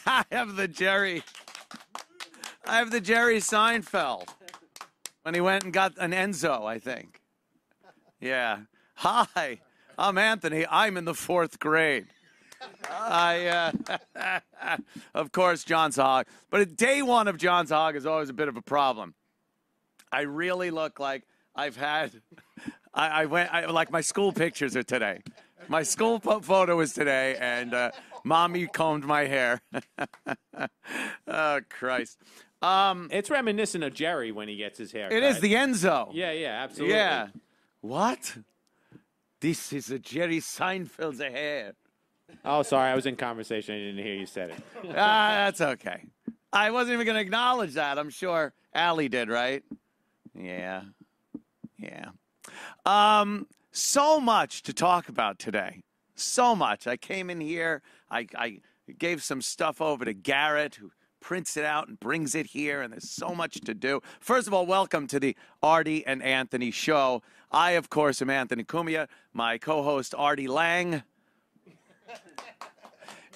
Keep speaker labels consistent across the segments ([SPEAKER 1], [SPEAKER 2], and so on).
[SPEAKER 1] I have the Jerry Seinfeld when he went and got an Enzo, I think. Yeah. Hi, I'm Anthony. I'm in the 4th grade. Of course, John's hog. But day one of John's hog is always a bit of a problem. I really look like I've had, like my school pictures are today. My school photo is today, and mommy combed my hair. Oh, Christ.
[SPEAKER 2] It's reminiscent of Jerry when he gets his hair.
[SPEAKER 1] It is the Enzo.
[SPEAKER 2] Yeah, absolutely.
[SPEAKER 1] Yeah. What? This is a Jerry Seinfeld's hair.
[SPEAKER 2] Oh, sorry, I was in conversation. I didn't hear you said it.
[SPEAKER 1] That's okay. I wasn't even going to acknowledge that. I'm sure Allie did, right? Yeah. So much to talk about today. So much. I came in here. I gave some stuff over to Garrett, who prints it out and brings it here, and there's so much to do. First of all, welcome to the Artie and Anthony show. I, of course, am Anthony Cumia. My co-host, Artie Lang.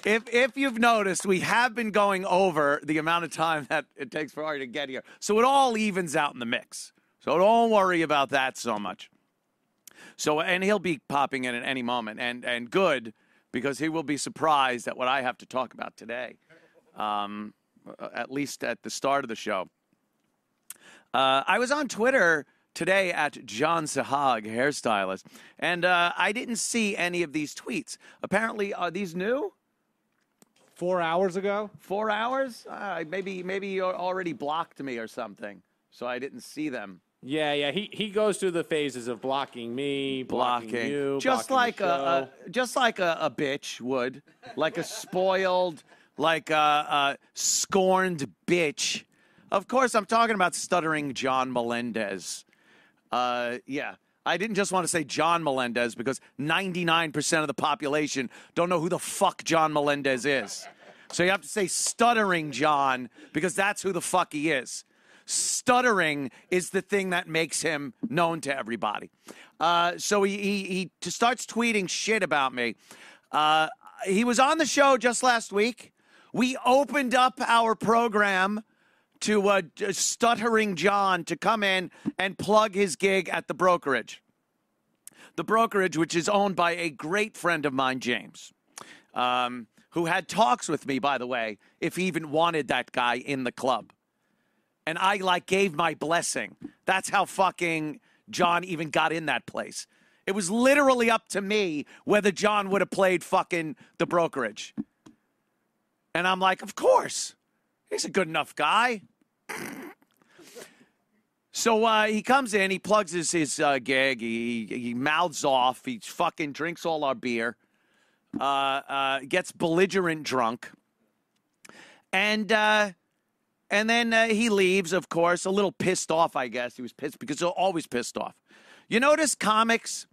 [SPEAKER 1] If you've noticed, we have been going over the amount of time that it takes for Artie to get here. So it all evens out in the mix. So don't worry about that so much. So, and he'll be popping in at any moment, and good, because he will be surprised at what I have to talk about today, at least at the start of the show. I was on Twitter today at John Sahag, hairstylist, and I didn't see any of these tweets. Apparently, are these new?
[SPEAKER 3] 4 hours ago?
[SPEAKER 1] 4 hours? Maybe you already blocked me or something, so I didn't see them.
[SPEAKER 2] Yeah. He goes through the phases of blocking me, blocking you,
[SPEAKER 1] just
[SPEAKER 2] blocking
[SPEAKER 1] like just like a bitch would, like a spoiled, like a scorned bitch. Of course, I'm talking about Stuttering John Melendez. Yeah. I didn't just want to say John Melendez because 99% of the population don't know who the fuck John Melendez is. So you have to say Stuttering John because that's who the fuck he is. Stuttering is the thing that makes him known to everybody. So he starts tweeting shit about me. He was on the show just last week. We opened up our program to Stuttering John to come in and plug his gig at the brokerage. The brokerage, which is owned by a great friend of mine, James, who had talks with me, by the way, if he even wanted that guy in the club. And I, gave my blessing. That's how fucking John even got in that place. It was literally up to me whether John would have played fucking the brokerage. And I'm like, of course. He's a good enough guy. So he comes in, he plugs his gig, he mouths off, he fucking drinks all our beer, gets belligerent drunk, and then he leaves, of course, a little pissed off, I guess. He was pissed because he's always pissed off. You notice comics,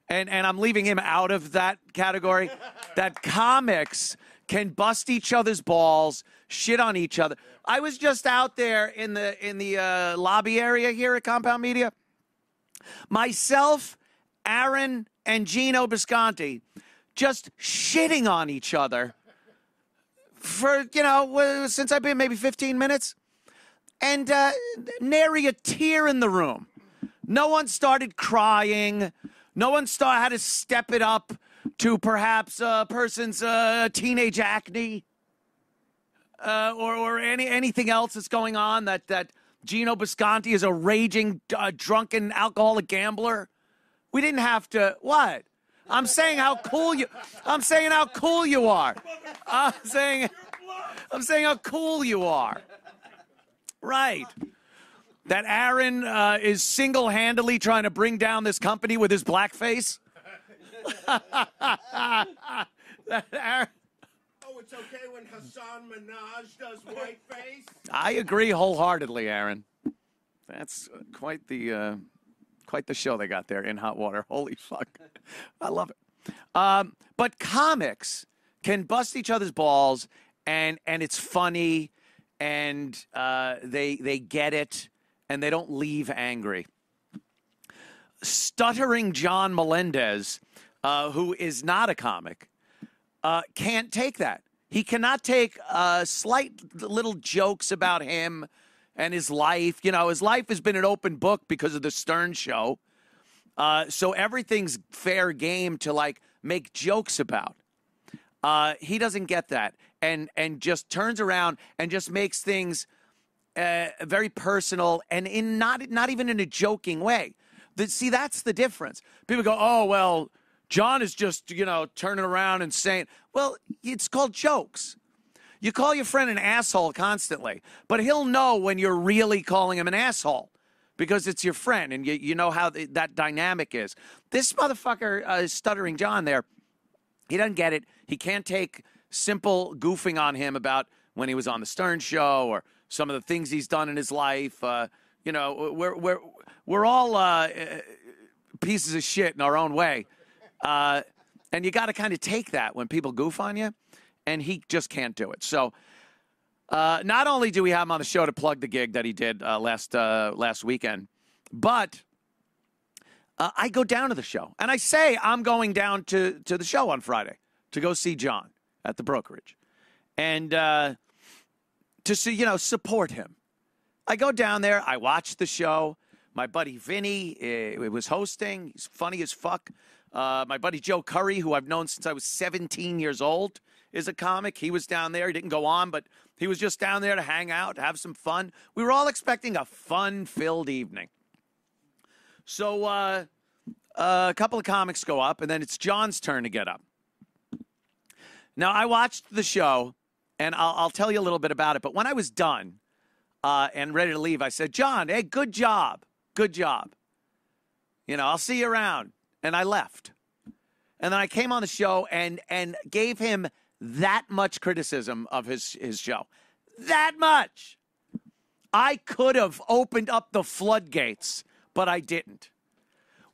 [SPEAKER 1] and I'm leaving him out of that category, that comics can bust each other's balls, shit on each other. I was just out there in the lobby area here at Compound Media. Myself, Aaron, and Gino Bisconti just shitting on each other for, since I've been maybe 15 minutes. And nary a tear in the room. No one started crying. No one had to step it up to perhaps a person's teenage acne or anything else that's going on, that Gino Bisconti is a raging, drunken, alcoholic gambler. We didn't have to, what? I'm saying how cool you are. I'm saying how cool you are. Right. That Aaron is single-handedly trying to bring down this company with his blackface. Aaron.
[SPEAKER 4] Oh, it's okay when Hassan Minaj does whiteface?
[SPEAKER 1] I agree wholeheartedly, Aaron. That's quite the show they got there in Hot Water. Holy fuck. I love it. But comics can bust each other's balls, and it's funny, and they get it, and they don't leave angry. Stuttering John Melendez, who is not a comic, can't take that. He cannot take slight little jokes about him and his life. You know, his life has been an open book because of the Stern Show. So everything's fair game to, like, make jokes about. He doesn't get that and just turns around and just makes things very personal and in not even in a joking way. See, that's the difference. People go, oh, well, John is just, turning around and saying, well, it's called jokes. You call your friend an asshole constantly, but he'll know when you're really calling him an asshole because it's your friend and you know how that dynamic is. This motherfucker, Stuttering John there, he doesn't get it. He can't take simple goofing on him about when he was on the Stern Show or some of the things he's done in his life. We're all pieces of shit in our own way. And you got to kind of take that when people goof on you, and he just can't do it. So not only do we have him on the show to plug the gig that he did last weekend, but I go down to the show, and I say I'm going down to the show on Friday to go see John at the brokerage and to see, support him. I go down there. I watch the show. My buddy Vinny was hosting. He's funny as fuck. My buddy Joe Curry, who I've known since I was 17 years old, is a comic. He was down there. He didn't go on, but he was just down there to hang out, have some fun. We were all expecting a fun-filled evening. So a couple of comics go up, and then it's John's turn to get up. Now, I watched the show, and I'll tell you a little bit about it. But when I was done and ready to leave, I said, John, hey, good job. Good job. I'll see you around. And I left. And then I came on the show and gave him that much criticism of his show. That much. I could have opened up the floodgates, but I didn't.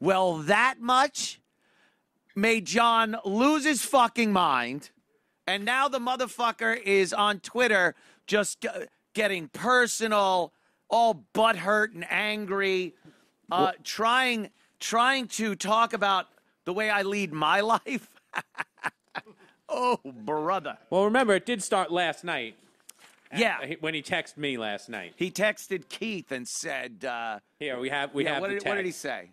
[SPEAKER 1] Well, that much made John lose his fucking mind. And now the motherfucker is on Twitter just getting personal, all butthurt and angry, trying to talk about the way I lead my life. Oh, brother.
[SPEAKER 2] Well, remember, it did start last night.
[SPEAKER 1] Yeah.
[SPEAKER 2] When he texted me last night.
[SPEAKER 1] He texted Keith and said...
[SPEAKER 2] Here, we have
[SPEAKER 1] what
[SPEAKER 2] the text.
[SPEAKER 1] What did he say?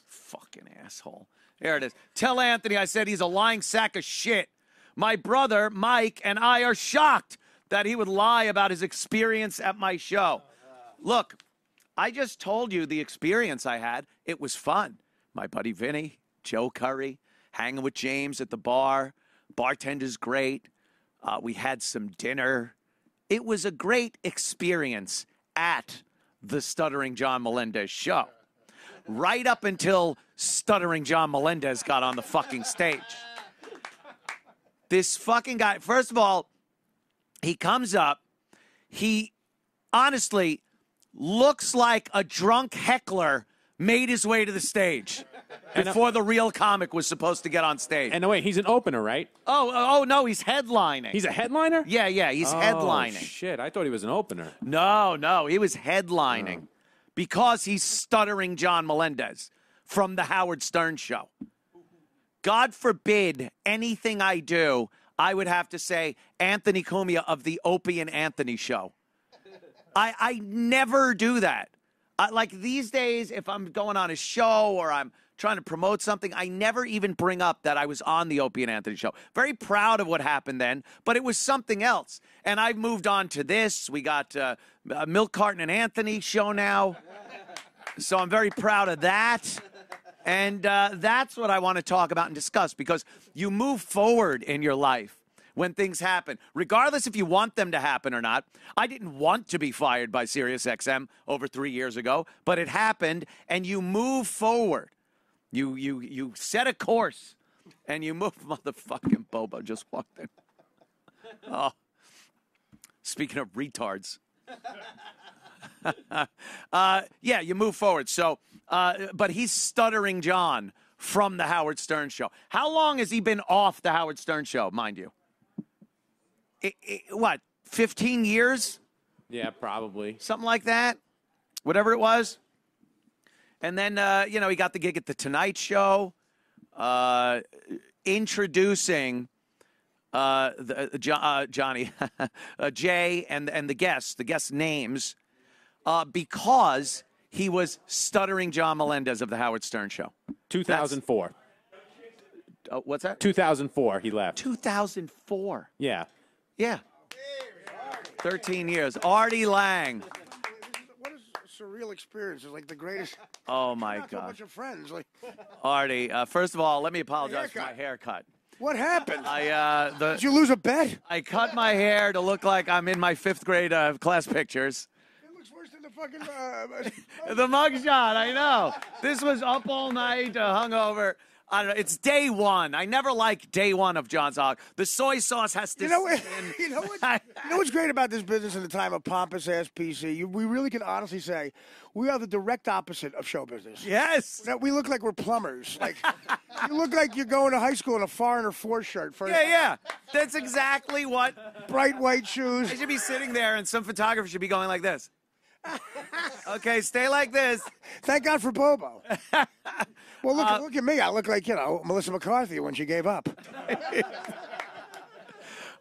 [SPEAKER 1] Fucking asshole. There it is. Tell Anthony I said he's a lying sack of shit. My brother, Mike, and I are shocked that he would lie about his experience at my show. Look, I just told you the experience I had. It was fun. My buddy Vinny, Joe Curry, hanging with James at the bar. Bartender's great. We had some dinner. It was a great experience at the Stuttering John Melendez show. Right up until Stuttering John Melendez got on the fucking stage. This fucking guy, first of all, he comes up. He honestly looks like a drunk heckler made his way to the stage before the real comic was supposed to get on stage.
[SPEAKER 2] And wait, he's an opener, right?
[SPEAKER 1] Oh no, he's headlining.
[SPEAKER 2] He's a headliner?
[SPEAKER 1] Yeah, he's headlining.
[SPEAKER 2] Shit, I thought he was an opener.
[SPEAKER 1] No, he was headlining because he's Stuttering John Melendez from the Howard Stern Show. God forbid anything I do, I would have to say Anthony Cumia of the Opie and Anthony Show. I never do that. Like these days, if I'm going on a show or I'm trying to promote something, I never even bring up that I was on the Opie and Anthony Show. Very proud of what happened then, but it was something else. And I've moved on to this. We got Milk Carton and Anthony show now. So I'm very proud of that. And that's what I want to talk about and discuss, because you move forward in your life when things happen, regardless if you want them to happen or not. I didn't want to be fired by SiriusXM over 3 years ago, but it happened, and you move forward. You set a course, and you move. Motherfucking Bobo just walked in. Oh, speaking of retards. Yeah, you move forward. So, but he's Stuttering John from the Howard Stern Show. How long has he been off the Howard Stern Show, mind you? What, 15 years?
[SPEAKER 2] Yeah, probably.
[SPEAKER 1] Something like that? Whatever it was. And then, he got the gig at The Tonight Show, introducing Johnny, Jay, and the guest names, because he was Stuttering John Melendez of the Howard Stern Show.
[SPEAKER 2] 2004.
[SPEAKER 1] What's that?
[SPEAKER 2] 2004, he left.
[SPEAKER 1] 2004.
[SPEAKER 2] Yeah.
[SPEAKER 1] Yeah. 13 years. Artie Lang.
[SPEAKER 5] What is a surreal experience? It's like the greatest.
[SPEAKER 1] Oh, my
[SPEAKER 5] A
[SPEAKER 1] God.
[SPEAKER 5] bunch of friends. Like,
[SPEAKER 1] Artie, first of all, let me apologize for my haircut.
[SPEAKER 5] what happened?
[SPEAKER 1] Did
[SPEAKER 5] you lose a bet?
[SPEAKER 1] I cut my hair to look like I'm in my 5th grade class pictures.
[SPEAKER 5] It looks worse than the fucking.
[SPEAKER 1] The mugshot, I know. This was up all night, hungover. I don't know. It's day one. I never like day one of John's Hog. The soy sauce has to.
[SPEAKER 5] You know what's great about this business in the time of pompous ass PC? We really can honestly say we are the direct opposite of show business.
[SPEAKER 1] Yes.
[SPEAKER 5] That we look like we're plumbers. Like you look like you're going to high school in a Foreigner 4 shirt.
[SPEAKER 1] Yeah. That's exactly what.
[SPEAKER 5] Bright white shoes.
[SPEAKER 1] I should be sitting there, and some photographer should be going like this. Okay, stay like this.
[SPEAKER 5] Thank God for Bobo. Well, look at me. I look like, Melissa McCarthy when she gave up.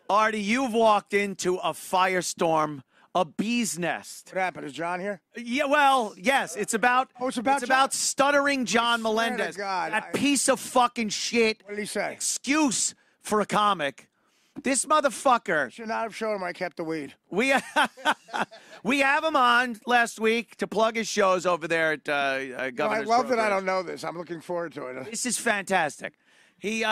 [SPEAKER 1] Artie, you've walked into a firestorm, a bee's nest.
[SPEAKER 5] What happened? Is John here?
[SPEAKER 1] Yeah, well, yes. It's about
[SPEAKER 5] John?
[SPEAKER 1] Stuttering John
[SPEAKER 5] swear to
[SPEAKER 1] Melendez.
[SPEAKER 5] God,
[SPEAKER 1] That piece of fucking shit.
[SPEAKER 5] What did he say?
[SPEAKER 1] Excuse for a comic. This motherfucker.
[SPEAKER 5] Should not have shown him I kept the weed.
[SPEAKER 1] We have him on last week to plug his shows over there at Governor's
[SPEAKER 5] I love that I
[SPEAKER 1] Brokerage.
[SPEAKER 5] don't know this. I'm looking forward to it.
[SPEAKER 1] This is fantastic. Heath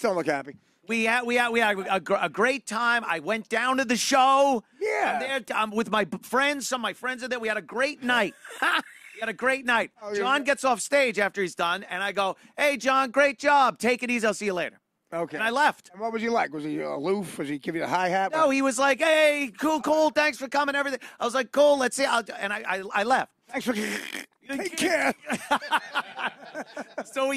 [SPEAKER 5] don't look happy.
[SPEAKER 1] We had a great time. I went down to the show.
[SPEAKER 5] Yeah.
[SPEAKER 1] I'm with my friends. Some of my friends are there. We had a great night. We had a great night. John gets off stage after he's done, and I go, "Hey, John, great job. Take it easy. I'll see you later."
[SPEAKER 5] Okay.
[SPEAKER 1] And I left.
[SPEAKER 5] And what was he like? Was he aloof? Was he give you a hi-hat?
[SPEAKER 1] No, he was like, "Hey, cool. Thanks for coming. Everything." I was like, "Cool. Let's see." And I left.
[SPEAKER 5] Thanks for take care.
[SPEAKER 1] So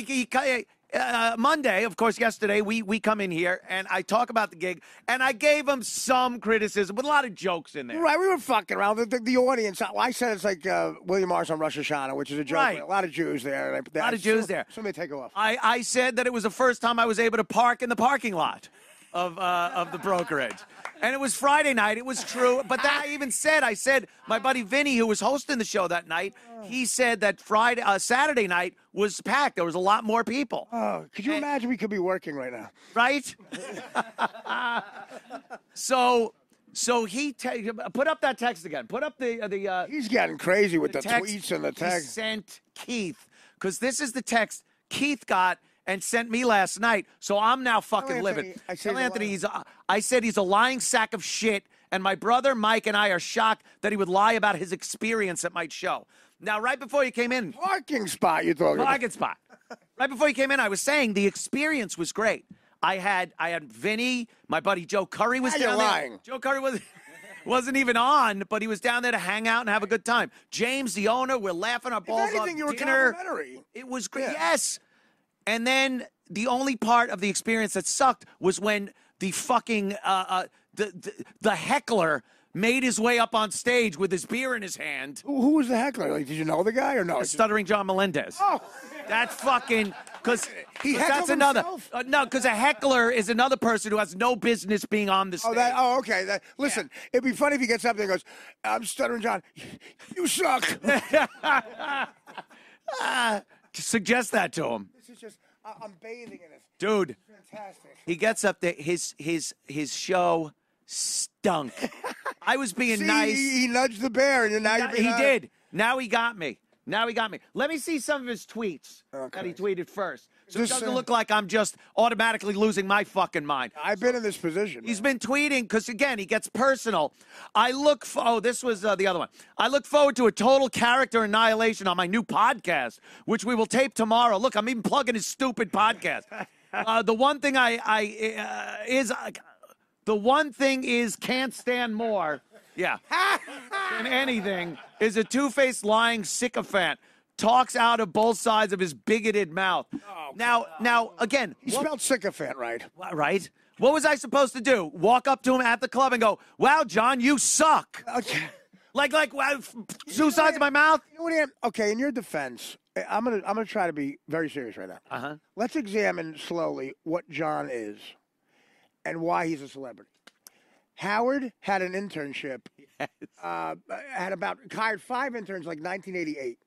[SPEAKER 1] Monday, of course, yesterday, we come in here, and I talk about the gig, and I gave him some criticism with a lot of jokes in there.
[SPEAKER 5] Right, we were fucking around. The audience, I said it's like William Morris on Rosh Hashanah, which is a joke.
[SPEAKER 1] Right.
[SPEAKER 5] A lot of Jews there.
[SPEAKER 1] A lot of Jews there.
[SPEAKER 5] Somebody take off.
[SPEAKER 1] I said that it was the first time I was able to park in the parking lot of the brokerage. And it was Friday night. It was true. But then I said, my buddy Vinny, who was hosting the show that night, he said that Saturday night was packed. There was a lot more people.
[SPEAKER 5] Oh, could you imagine we could be working right now?
[SPEAKER 1] Right? So he put up that text again. Put up the
[SPEAKER 5] He's getting crazy with the
[SPEAKER 1] text
[SPEAKER 5] tweets and the
[SPEAKER 1] he
[SPEAKER 5] text.
[SPEAKER 1] sent Keith, because this is the text Keith got and sent me last night. So I'm now fucking livid. Tell Anthony I said he's a lying sack of shit, and my brother Mike and I are shocked that he would lie about his experience at my show. Now, right before you came in,
[SPEAKER 5] Parking spot you're talking about.
[SPEAKER 1] parking spot. Right before you came in, I was saying the experience was great. I had Vinny, my buddy Joe Curry was
[SPEAKER 5] Now
[SPEAKER 1] down
[SPEAKER 5] you're
[SPEAKER 1] there.
[SPEAKER 5] lying.
[SPEAKER 1] Joe Curry wasn't even on, but he was down there to hang out and have a good time. James, the owner, we're laughing our balls
[SPEAKER 5] anything,
[SPEAKER 1] off.
[SPEAKER 5] you were
[SPEAKER 1] Dinner.
[SPEAKER 5] complimentary.
[SPEAKER 1] It was great.
[SPEAKER 5] Yeah.
[SPEAKER 1] Yes. And then the only part of the experience that sucked was when the fucking the heckler made his way up on stage with his beer in his hand.
[SPEAKER 5] Who was the heckler? Like, did you know the guy or no?
[SPEAKER 1] Stuttering John Melendez.
[SPEAKER 5] Oh.
[SPEAKER 1] That fucking, because
[SPEAKER 5] He
[SPEAKER 1] that's
[SPEAKER 5] heckled
[SPEAKER 1] another.
[SPEAKER 5] himself?
[SPEAKER 1] No, because a heckler is another person who has no business being on the stage.
[SPEAKER 5] Okay. Listen, it'd be funny if he gets up there and goes, "I'm Stuttering John. You suck."
[SPEAKER 1] Suggest that to him.
[SPEAKER 5] This is just, I'm bathing in it.
[SPEAKER 1] Dude,
[SPEAKER 5] Fantastic.
[SPEAKER 1] he gets up there. His show stunk. I was being nice.
[SPEAKER 5] He nudged the bear, and now you're being
[SPEAKER 1] He
[SPEAKER 5] honest.
[SPEAKER 1] did. Now he got me. Let me see some of his tweets that he tweeted first. So it
[SPEAKER 5] Just,
[SPEAKER 1] doesn't look like I'm just automatically losing my fucking mind.
[SPEAKER 5] I've been in this position.
[SPEAKER 1] He's been tweeting because, again, he gets personal. This was the other one. I look forward to a total character annihilation on my new podcast, which we will tape tomorrow. Look, I'm even plugging his stupid podcast. The one thing is can't stand more. Yeah. Than anything is a two-faced lying sycophant. Talks out of both sides of his bigoted mouth. Now, again,
[SPEAKER 5] He spelled sycophant right.
[SPEAKER 1] right? What was I supposed to do? Walk up to him at the club and go, "Wow, John, you suck."
[SPEAKER 5] Okay.
[SPEAKER 1] Like, wow, two sides of my mouth.
[SPEAKER 5] You know what, Ian? Okay, in your defense, I'm gonna try to be very serious right now. Let's examine slowly what John is, and why he's a celebrity. Howard had an internship. Hired 5 interns like 1988.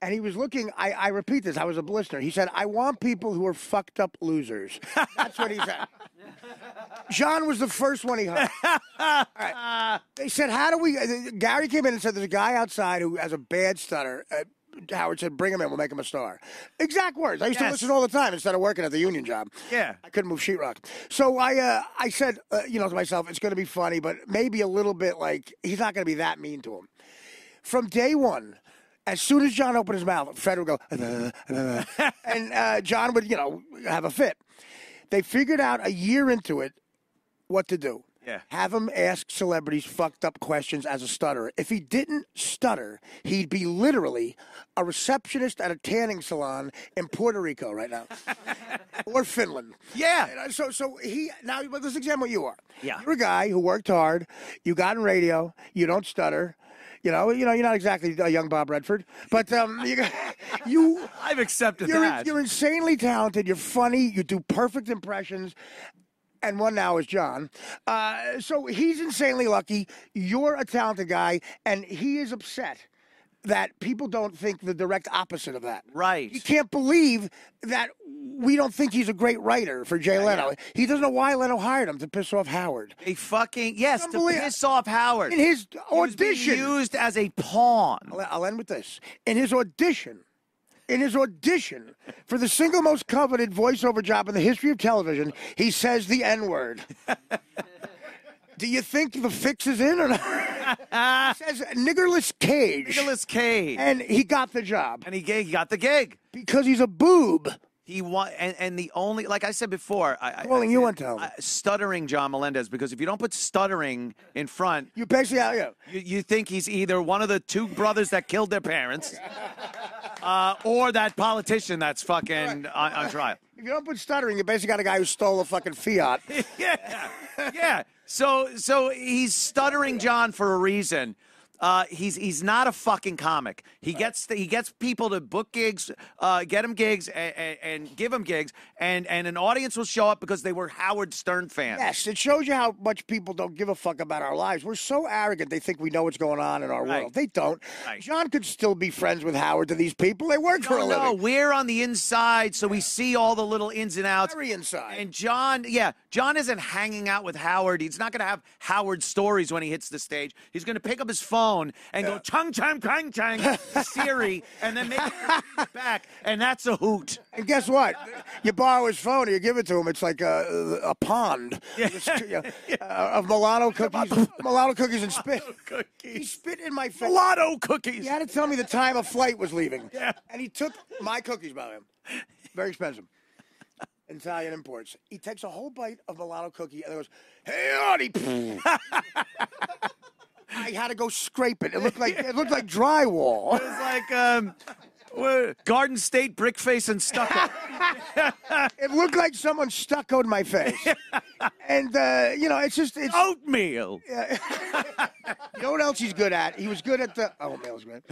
[SPEAKER 5] And he was looking, I repeat this, I was a listener. He said, I want people who are fucked up losers. That's what he said. John was the first one he hired. All right. They said, how do we, Gary came in and said, there's a guy outside who has a bad stutter. Howard said, bring him in, we'll make him a star. Exact words. I used to listen all the time instead of working at the union job.
[SPEAKER 1] Yeah.
[SPEAKER 5] I couldn't move sheetrock. So I said, to myself, it's going to be funny, but maybe a little bit like, he's not going to be that mean to him. From day one, as soon as John opened his mouth, Fred would go, and John would, have a fit. They figured out a year into it what to do.
[SPEAKER 1] Yeah.
[SPEAKER 5] Have him ask celebrities fucked up questions as a stutterer. If he didn't stutter, he'd be literally a receptionist at a tanning salon in Puerto Rico right now. Or Finland.
[SPEAKER 1] Yeah.
[SPEAKER 5] So now let's examine what you are.
[SPEAKER 1] Yeah.
[SPEAKER 5] You're a guy who worked hard, you got in radio, you don't stutter. You're not exactly a young Bob Redford, but
[SPEAKER 1] I've accepted that.
[SPEAKER 5] You're insanely talented, you're funny, you do perfect impressions. And one now is John. So he's insanely lucky. You're a talented guy, and he is upset that people don't think the direct opposite of that.
[SPEAKER 1] Right.
[SPEAKER 5] He can't believe that we don't think he's a great writer for Jay Leno. Yeah. He doesn't know why Leno hired him, to piss off Howard.
[SPEAKER 1] To piss off Howard.
[SPEAKER 5] In his audition.
[SPEAKER 1] He was being used as a pawn.
[SPEAKER 5] I'll end with this. In his audition for the single most coveted voiceover job in the history of television, he says the N-word. Do you think the fix is in or not? He says Niggerless Cage.
[SPEAKER 1] Niggerless Cage.
[SPEAKER 5] And he got the job.
[SPEAKER 1] And he got the gig.
[SPEAKER 5] Because he's a boob.
[SPEAKER 1] He and the only, like I said before,
[SPEAKER 5] calling you on tell.
[SPEAKER 1] Stuttering John Melendez, because if you don't put stuttering in front,
[SPEAKER 5] you basically
[SPEAKER 1] you think he's either one of the 2 brothers that killed their parents, or that politician that's fucking on trial.
[SPEAKER 5] If you don't put stuttering, you basically got a guy who stole a fucking Fiat.
[SPEAKER 1] Yeah. So he's Stuttering John for a reason. He's not a fucking comic. He gets people to book gigs, get him gigs, and give him gigs, and an audience will show up because they were Howard Stern fans.
[SPEAKER 5] Yes, it shows you how much people don't give a fuck about our lives. We're so arrogant; they think we know what's going on in our world. They don't. Right. John could still be friends with Howard to these people. They work for a living.
[SPEAKER 1] No, we're on the inside, so we see all the little ins and outs.
[SPEAKER 5] Very inside.
[SPEAKER 1] And John isn't hanging out with Howard. He's not going to have Howard stories when he hits the stage. He's going to pick up his phone and go chung chung chung chung Siri, and then make it back, and that's a hoot.
[SPEAKER 5] And guess what? You borrow his phone, or you give it to him. It's like a pond of Milano cookies and spit. He spit in my face.
[SPEAKER 1] Milano cookies.
[SPEAKER 5] He had to tell me the time a flight was leaving.
[SPEAKER 1] Yeah.
[SPEAKER 5] And he took my cookies by him. Very expensive. Italian imports. He takes a whole bite of Milano cookie and goes, "Hey, Artie." I had to go scrape it. It looked like drywall.
[SPEAKER 1] It was like Garden State brick face and stucco.
[SPEAKER 5] It looked like someone stuccoed my face. And it's
[SPEAKER 1] oatmeal.
[SPEAKER 5] You know what else he's good at? He was good at the oatmeal's good.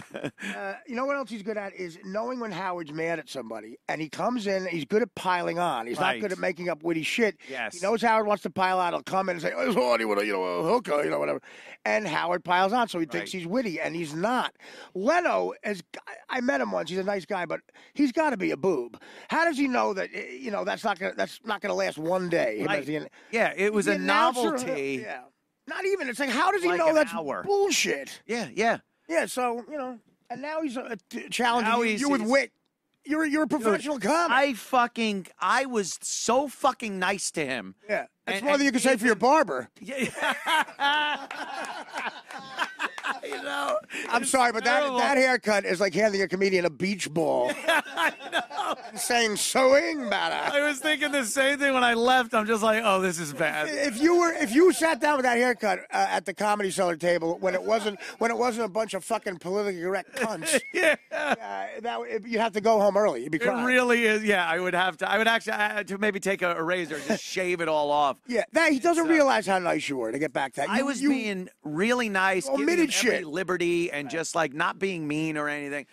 [SPEAKER 5] You know what else he's good at is knowing when Howard's mad at somebody, and he comes in. He's good at piling on. He's not good at making up witty shit.
[SPEAKER 1] Yes.
[SPEAKER 5] He knows Howard wants to pile on. He'll come in and say, "Oh, Artie, what a hooker, whatever." And Howard piles on, so he thinks he's witty, and he's not. Leno, I met him once. He's a nice guy, but he's got to be a boob. How does he know that? That's not gonna last one day.
[SPEAKER 1] Right. It was a novelty.
[SPEAKER 5] Yeah. Not even. It's like, how does he know that's bullshit?
[SPEAKER 1] Yeah.
[SPEAKER 5] Yeah. So and now he's challenging you with wit. You're a professional comic.
[SPEAKER 1] I was so fucking nice to him.
[SPEAKER 5] Yeah. That's more than you can say for your barber.
[SPEAKER 1] Yeah.
[SPEAKER 5] I'm sorry, but that haircut is like handing a comedian a beach ball.
[SPEAKER 1] I know.
[SPEAKER 5] And saying sewing matter.
[SPEAKER 1] I was thinking the same thing when I left. I'm just like, oh, this is bad.
[SPEAKER 5] If you sat down with that haircut at the Comedy Cellar table when it wasn't a bunch of fucking politically correct cunts, you'd have to go home early. You'd be crying.
[SPEAKER 1] It really is. Yeah, I would have to. I would actually have to maybe take a razor and just shave it all off.
[SPEAKER 5] Yeah, he doesn't realize how nice you were. To get back to that,
[SPEAKER 1] I was being really nice,
[SPEAKER 5] omitted
[SPEAKER 1] giving him
[SPEAKER 5] shit.
[SPEAKER 1] every liberty, and just like not being mean or anything.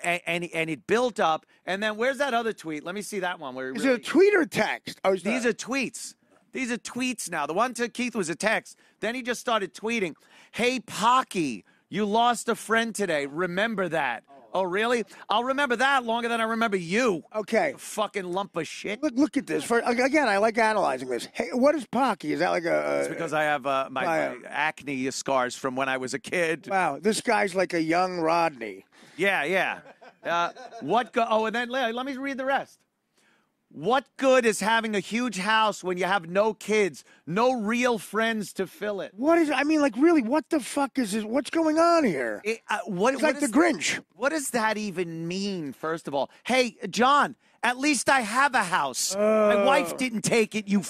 [SPEAKER 1] And it built up. And then where's that other tweet? Let me see that one.
[SPEAKER 5] Is it a tweet or text?
[SPEAKER 1] These are tweets. These are tweets now. The one to Keith was a text. Then he just started tweeting, "Hey, Pocky, you lost a friend today. Remember that." Oh, really? I'll remember that longer than I remember you.
[SPEAKER 5] Okay.
[SPEAKER 1] You fucking lump of shit.
[SPEAKER 5] Look at this. Again, I like analyzing this. Hey, what is Pocky? Is that like a...
[SPEAKER 1] It's because I have my acne scars from when I was a kid.
[SPEAKER 5] Wow, this guy's like a young Rodney.
[SPEAKER 1] Yeah. And then let me read the rest. What good is having a huge house when you have no kids, no real friends to fill it?
[SPEAKER 5] Really, what the fuck is this? What's going on here? It's like the Grinch.
[SPEAKER 1] What does that even mean, first of all? Hey, John, at least I have a house. My wife didn't take it, you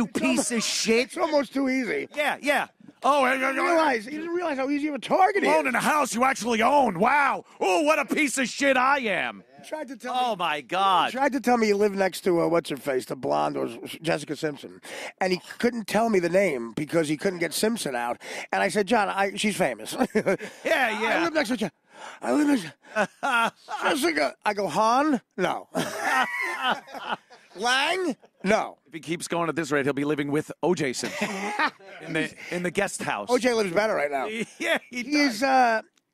[SPEAKER 1] piece of shit.
[SPEAKER 5] It's almost too easy.
[SPEAKER 1] Yeah. Oh,
[SPEAKER 5] He didn't realize how easy of a target he is.
[SPEAKER 1] Alone in a house you actually own. Wow. Oh, what a piece of shit I am.
[SPEAKER 5] Tried to tell
[SPEAKER 1] Oh, my God.
[SPEAKER 5] Tried to tell me he lived next to, what's-her-face, the blonde, was Jessica Simpson. And he couldn't tell me the name because he couldn't get Simpson out. And I said, John, she's famous.
[SPEAKER 1] Yeah.
[SPEAKER 5] I live next to I live next to Jessica. I go, Han? No. Lang? No.
[SPEAKER 1] If he keeps going at this rate, he'll be living with O.J. Simpson in the guest house.
[SPEAKER 5] O.J. lives better right now.
[SPEAKER 1] Yeah, he does.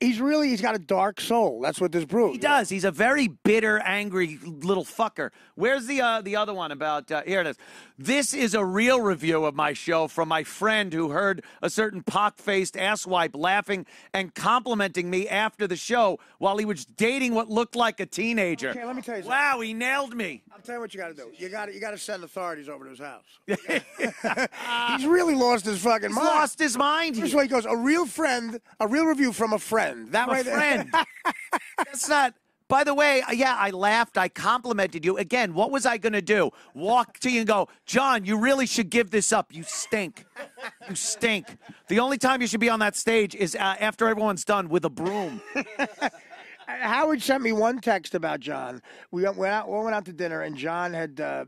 [SPEAKER 5] He's got a dark soul. That's what this proves.
[SPEAKER 1] He does. He's a very bitter, angry little fucker. Where's the other one about? Here it is. This is a real review of my show from my friend who heard a certain pock-faced asswipe laughing and complimenting me after the show while he was dating what looked like a teenager.
[SPEAKER 5] Okay, let me tell you something.
[SPEAKER 1] Wow, he nailed me.
[SPEAKER 5] I'll tell you what you got to do. You got to send authorities over to his house. He's really lost his fucking mind.
[SPEAKER 1] Lost his mind.
[SPEAKER 5] First of all, he goes, a real review from a friend. That right there.
[SPEAKER 1] Friend. That's not. By the way, yeah, I laughed. I complimented you. Again, what was I going to do? Walk to you and go, John, you really should give this up. You stink. You stink. The only time you should be on that stage is after everyone's done with a broom.
[SPEAKER 5] Howard sent me one text about John. We went out to dinner, and John had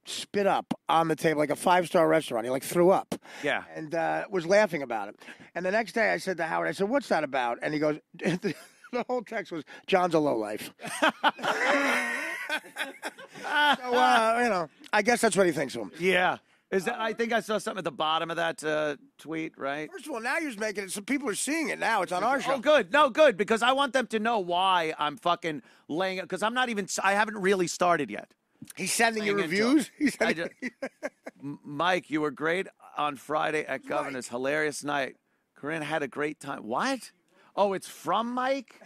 [SPEAKER 5] spit up on the table like a 5-star restaurant. He threw up.
[SPEAKER 1] Yeah.
[SPEAKER 5] And was laughing about it. And the next day I said to Howard, I said, what's that about? And he goes, the whole text was, John's a lowlife. So, I guess that's what he thinks of him.
[SPEAKER 1] Yeah. I think I saw something at the bottom of that tweet, right?
[SPEAKER 5] First of all, now you're just making it so people are seeing it now. It's on our show.
[SPEAKER 1] Oh, good. No, good, because I want them to know why I'm fucking laying it, because I haven't really started yet.
[SPEAKER 5] He's sending you reviews?
[SPEAKER 1] Mike, you were great on Friday at Governor's. Hilarious night. Corinne had a great time. What? Oh, it's from Mike?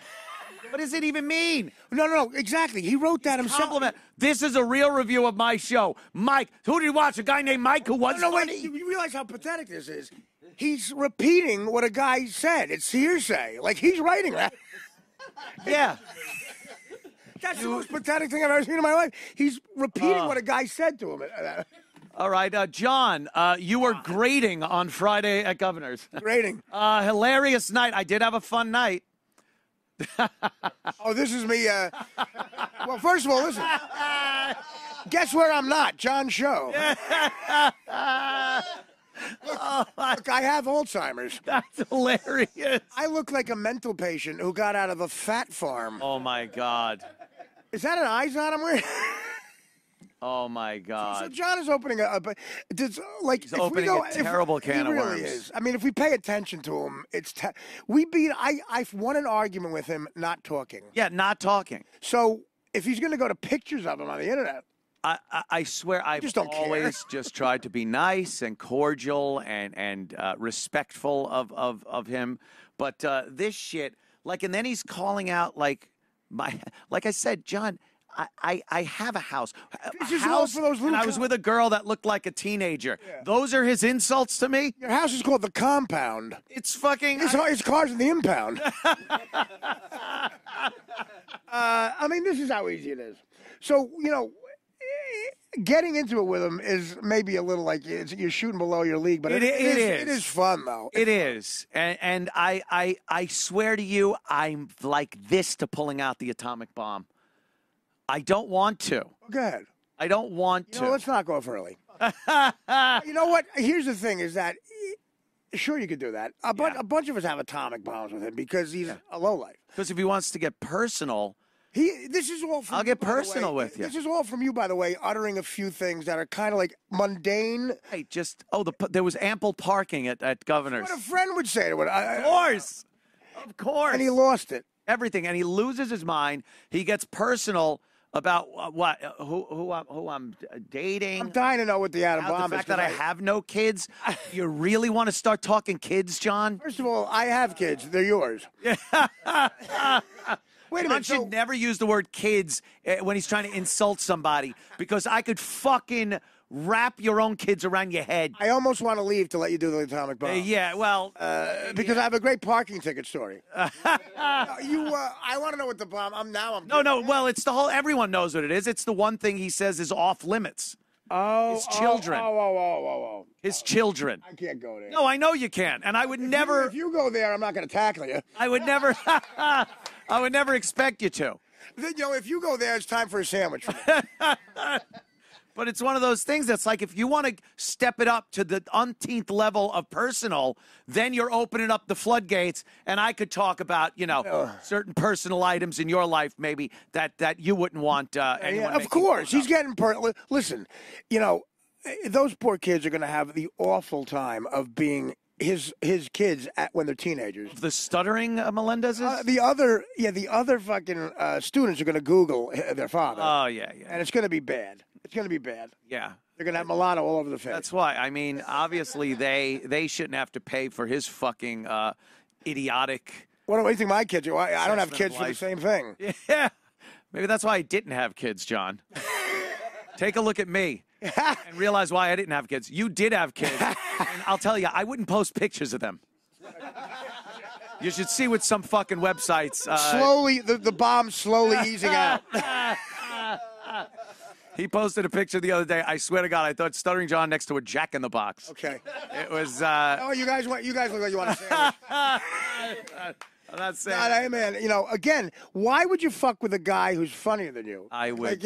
[SPEAKER 1] What does it even mean?
[SPEAKER 5] No, exactly. He wrote that himself.
[SPEAKER 1] Compliment. This is a real review of my show. Mike, who did you watch? A guy named Mike who was funny?
[SPEAKER 5] Wait, you realize how pathetic this is? He's repeating what a guy said. It's hearsay. Like, he's writing that.
[SPEAKER 1] Yeah.
[SPEAKER 5] That's the most pathetic thing I've ever seen in my life. He's repeating what a guy said to him.
[SPEAKER 1] All right, John, you were grading on Friday at Governor's.
[SPEAKER 5] Grading.
[SPEAKER 1] Hilarious night. I did have a fun night.
[SPEAKER 5] Oh, this is me. Well, first of all, listen. Guess where I'm not? John's show. Look, I have Alzheimer's.
[SPEAKER 1] That's hilarious.
[SPEAKER 5] I look like a mental patient who got out of a fat farm.
[SPEAKER 1] Oh, my God.
[SPEAKER 5] Is that an Izod I'm wearing?
[SPEAKER 1] Oh, my God.
[SPEAKER 5] So John is opening
[SPEAKER 1] He's opening a terrible can of worms.
[SPEAKER 5] He really is. I mean, if we pay attention to him, I've won an argument with him not talking.
[SPEAKER 1] Yeah, not talking.
[SPEAKER 5] So if he's going to go to pictures of him on the internet.
[SPEAKER 1] I swear I've always just tried to be nice and cordial and respectful of him. But this shit, and then he's calling out like I said, John, I have a house.
[SPEAKER 5] For those
[SPEAKER 1] and I was with a girl that looked like a teenager. Yeah. Those are his insults to me?
[SPEAKER 5] Your house is called the Compound.
[SPEAKER 1] It's fucking...
[SPEAKER 5] It's cars in the impound. I mean, this is how easy it is. So, getting into it with him is maybe a little like you're shooting below your league, but it is. It is fun, though.
[SPEAKER 1] It is. And I swear to you, I'm like this to pulling out the atomic bomb. I don't want to.
[SPEAKER 5] Go ahead.
[SPEAKER 1] I don't want to.
[SPEAKER 5] Let's not go off early. You know what? Here's the thing is that, sure, you could do that. A bunch of us have atomic bombs with him because he's a lowlife.
[SPEAKER 1] Because if he wants to get personal,
[SPEAKER 5] This is all from
[SPEAKER 1] I'll
[SPEAKER 5] you,
[SPEAKER 1] get
[SPEAKER 5] by the
[SPEAKER 1] personal
[SPEAKER 5] way.
[SPEAKER 1] with you.
[SPEAKER 5] This is all from you, by the way, uttering a few things that are kind of like mundane.
[SPEAKER 1] Hey, there was ample parking at Governor's.
[SPEAKER 5] What a friend would say to it.
[SPEAKER 1] Of course.
[SPEAKER 5] And he lost it.
[SPEAKER 1] Everything, and he loses his mind. He gets personal about who I'm dating.
[SPEAKER 5] I'm dying to know what the atom bomb
[SPEAKER 1] The
[SPEAKER 5] is.
[SPEAKER 1] fact that I have no kids. You really want to start talking kids, John?
[SPEAKER 5] First of all, I have kids. They're yours. Wait a
[SPEAKER 1] John
[SPEAKER 5] minute.
[SPEAKER 1] should never use the word kids when he's trying to insult somebody, because I could fucking wrap your own kids around your head.
[SPEAKER 5] I almost want to leave to let you do the atomic bomb.
[SPEAKER 1] Yeah, well,
[SPEAKER 5] because I have a great parking ticket story. I want to know what the bomb.
[SPEAKER 1] No. Well, it's the whole. Everyone knows what it is. It's the one thing he says is off limits. His children. His children.
[SPEAKER 5] I can't go there.
[SPEAKER 1] No, I know you can, and I would never.
[SPEAKER 5] If you go there, I'm not going to tackle you.
[SPEAKER 1] I would never. I would never expect you to.
[SPEAKER 5] If you go there, it's time for a sandwich.
[SPEAKER 1] But it's one of those things that's like, if you want to step it up to the umpteenth level of personal, then you're opening up the floodgates, and I could talk about, certain personal items in your life maybe that you wouldn't want anyone.
[SPEAKER 5] Yeah, of course, he's getting listen, those poor kids are going to have the awful time of being his kids when they're teenagers.
[SPEAKER 1] The stuttering Melendez's?
[SPEAKER 5] The other fucking students are going to Google their father.
[SPEAKER 1] Oh, yeah.
[SPEAKER 5] And it's going to be bad. It's going to be bad.
[SPEAKER 1] Yeah.
[SPEAKER 5] They're going to have mulatto all over the face.
[SPEAKER 1] That's why. I mean, obviously, they shouldn't have to pay for his fucking idiotic.
[SPEAKER 5] What do you think my kids do? I don't have kids for the same thing.
[SPEAKER 1] Yeah. Maybe that's why I didn't have kids, John. Take a look at me and realize why I didn't have kids. You did have kids. And I'll tell you, I wouldn't post pictures of them. You should see what some fucking websites.
[SPEAKER 5] Slowly, the bomb's slowly easing out.
[SPEAKER 1] He posted a picture the other day. I swear to God, I thought Stuttering John next to a Jack in the Box.
[SPEAKER 5] Okay.
[SPEAKER 1] It was.
[SPEAKER 5] You guys look like you want to say it.
[SPEAKER 1] I'm not saying.
[SPEAKER 5] Hey, man, again, why would you fuck with a guy who's funnier than you?
[SPEAKER 1] I would.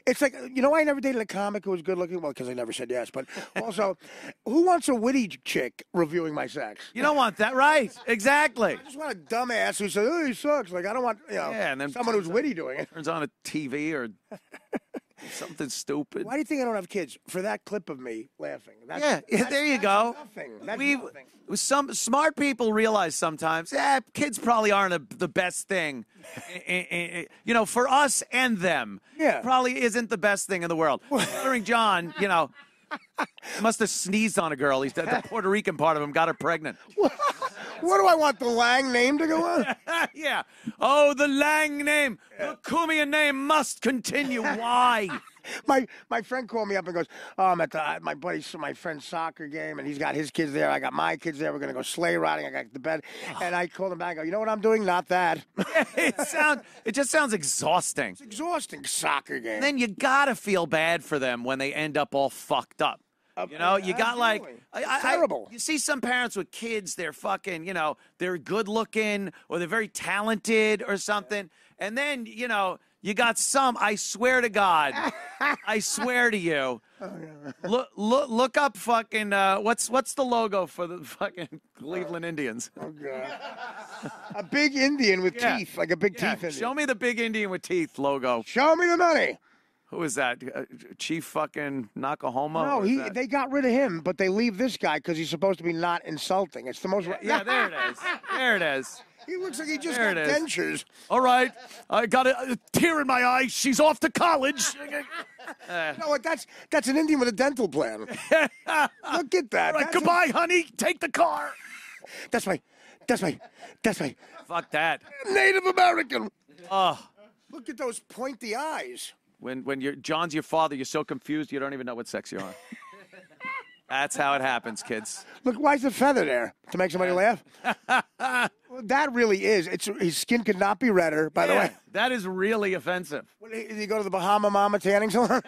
[SPEAKER 5] It's like, I never dated a comic who was good looking. Well, because I never said yes. But also, who wants a witty chick reviewing my sex?
[SPEAKER 1] You don't want that, right? Exactly.
[SPEAKER 5] I just want a dumbass who says, "Oh, he sucks." Like, I don't want,
[SPEAKER 1] and then
[SPEAKER 5] someone who's witty doing it.
[SPEAKER 1] Turns on a TV or something stupid.
[SPEAKER 5] Why do you think I don't have kids? For that clip of me laughing.
[SPEAKER 1] There you go.
[SPEAKER 5] Nothing. That's nothing.
[SPEAKER 1] Some smart people realize sometimes, kids probably aren't the best thing, for us and them.
[SPEAKER 5] Yeah.
[SPEAKER 1] Probably isn't the best thing in the world. Stuttering John, must have sneezed on a girl. The Puerto Rican part of him got her pregnant.
[SPEAKER 5] What do I want, the Lang name to go on?
[SPEAKER 1] Yeah. Oh, the Lang name. The Cumian name must continue. Why?
[SPEAKER 5] My friend called me up and goes, "Oh, I'm at my friend's soccer game, and he's got his kids there. I got my kids there. We're gonna go sleigh riding. I got the bed." And I called him back. I go, "You know what I'm doing? Not that."
[SPEAKER 1] It just sounds exhausting.
[SPEAKER 5] It's exhausting, soccer game.
[SPEAKER 1] And then you gotta feel bad for them when they end up all fucked up. You got
[SPEAKER 5] terrible.
[SPEAKER 1] You see some parents with kids, they're fucking, they're good looking or they're very talented or something. And then, you got some, I swear to God, I swear to you. Look up fucking, what's the logo for the fucking Cleveland Indians?
[SPEAKER 5] Oh, God. A big Indian with teeth, like a big teeth Indian.
[SPEAKER 1] Show me the big Indian with teeth logo.
[SPEAKER 5] Show me the money.
[SPEAKER 1] Who is that? Chief fucking Nakahoma?
[SPEAKER 5] No, they got rid of him, but they leave this guy because he's supposed to be not insulting. It's the most.
[SPEAKER 1] Yeah, there it is. There it is.
[SPEAKER 5] He looks like he just got dentures.
[SPEAKER 1] All right, I got a tear in my eye. She's off to college.
[SPEAKER 5] No, that's an Indian with a dental plan. Look at that.
[SPEAKER 1] All right, goodbye, honey. Take the car.
[SPEAKER 5] That's my.
[SPEAKER 1] Fuck that.
[SPEAKER 5] Native American.
[SPEAKER 1] Oh.
[SPEAKER 5] Look at those pointy eyes.
[SPEAKER 1] When John's your father, you're so confused you don't even know what sex you are. That's how it happens, kids.
[SPEAKER 5] Look, why's the feather there? To make somebody laugh? Well, that really is. His skin could not be redder, by the way.
[SPEAKER 1] That is really offensive.
[SPEAKER 5] Did he go to the Bahama Mama tanning salon?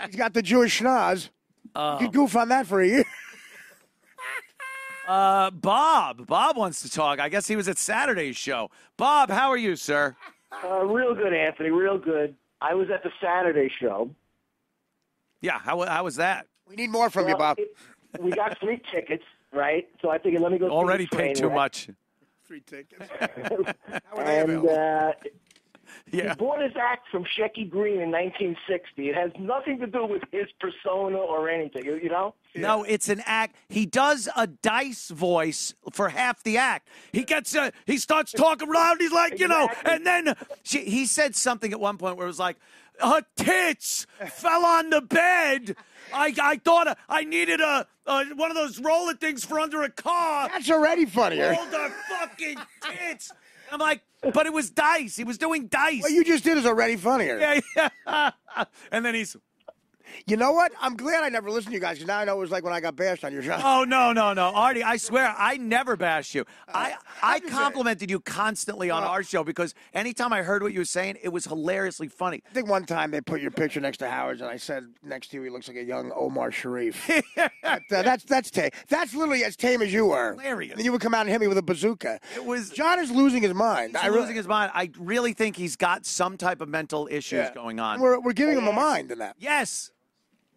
[SPEAKER 5] He's got the Jewish schnoz. You could goof on that for a year.
[SPEAKER 1] Bob wants to talk. I guess he was at Saturday's show. Bob, how are you, sir?
[SPEAKER 6] Real good, Anthony, real good. I was at the Saturday show.
[SPEAKER 1] Yeah, how was that?
[SPEAKER 5] We need more from you, Bob.
[SPEAKER 6] We got 3 tickets, right? So I figured, let me go.
[SPEAKER 1] Already paid too much.
[SPEAKER 5] 3 tickets.
[SPEAKER 6] And
[SPEAKER 1] Yeah.
[SPEAKER 6] He bought his act from Shecky Green in 1960. It has nothing to do with his persona or anything, you know?
[SPEAKER 1] No, it's an act. He does a Dice voice for half the act. He gets, he starts talking loud. He's like, you know,
[SPEAKER 6] Exactly.
[SPEAKER 1] and then he said something at one point where it was like, her tits fell on the bed. I thought I needed one of those roller things for under a car.
[SPEAKER 5] That's already funnier.
[SPEAKER 1] Hold her fucking tits. I'm like, but it was Dice. He was doing Dice.
[SPEAKER 5] What you just did is already funnier.
[SPEAKER 1] Yeah. And then he's,
[SPEAKER 5] You know what? I'm glad I never listened to you guys, because now I know it was like when I got bashed on your show.
[SPEAKER 1] oh, no. Artie, I swear, I never bashed you. I
[SPEAKER 5] just
[SPEAKER 1] complimented you constantly on our show because anytime I heard what you were saying, it was hilariously funny.
[SPEAKER 5] I think one time they put your picture next to Howard's, and I said next to you, he looks like a young Omar Sharif. That's tame. That's literally as tame as you were.
[SPEAKER 1] Hilarious.
[SPEAKER 5] And then you would come out and hit me with a bazooka.
[SPEAKER 1] It was-
[SPEAKER 5] John is losing his mind.
[SPEAKER 1] He's losing his mind. I really think he's got some type of mental issues going on.
[SPEAKER 5] We're giving him a mind in that.
[SPEAKER 1] Yes.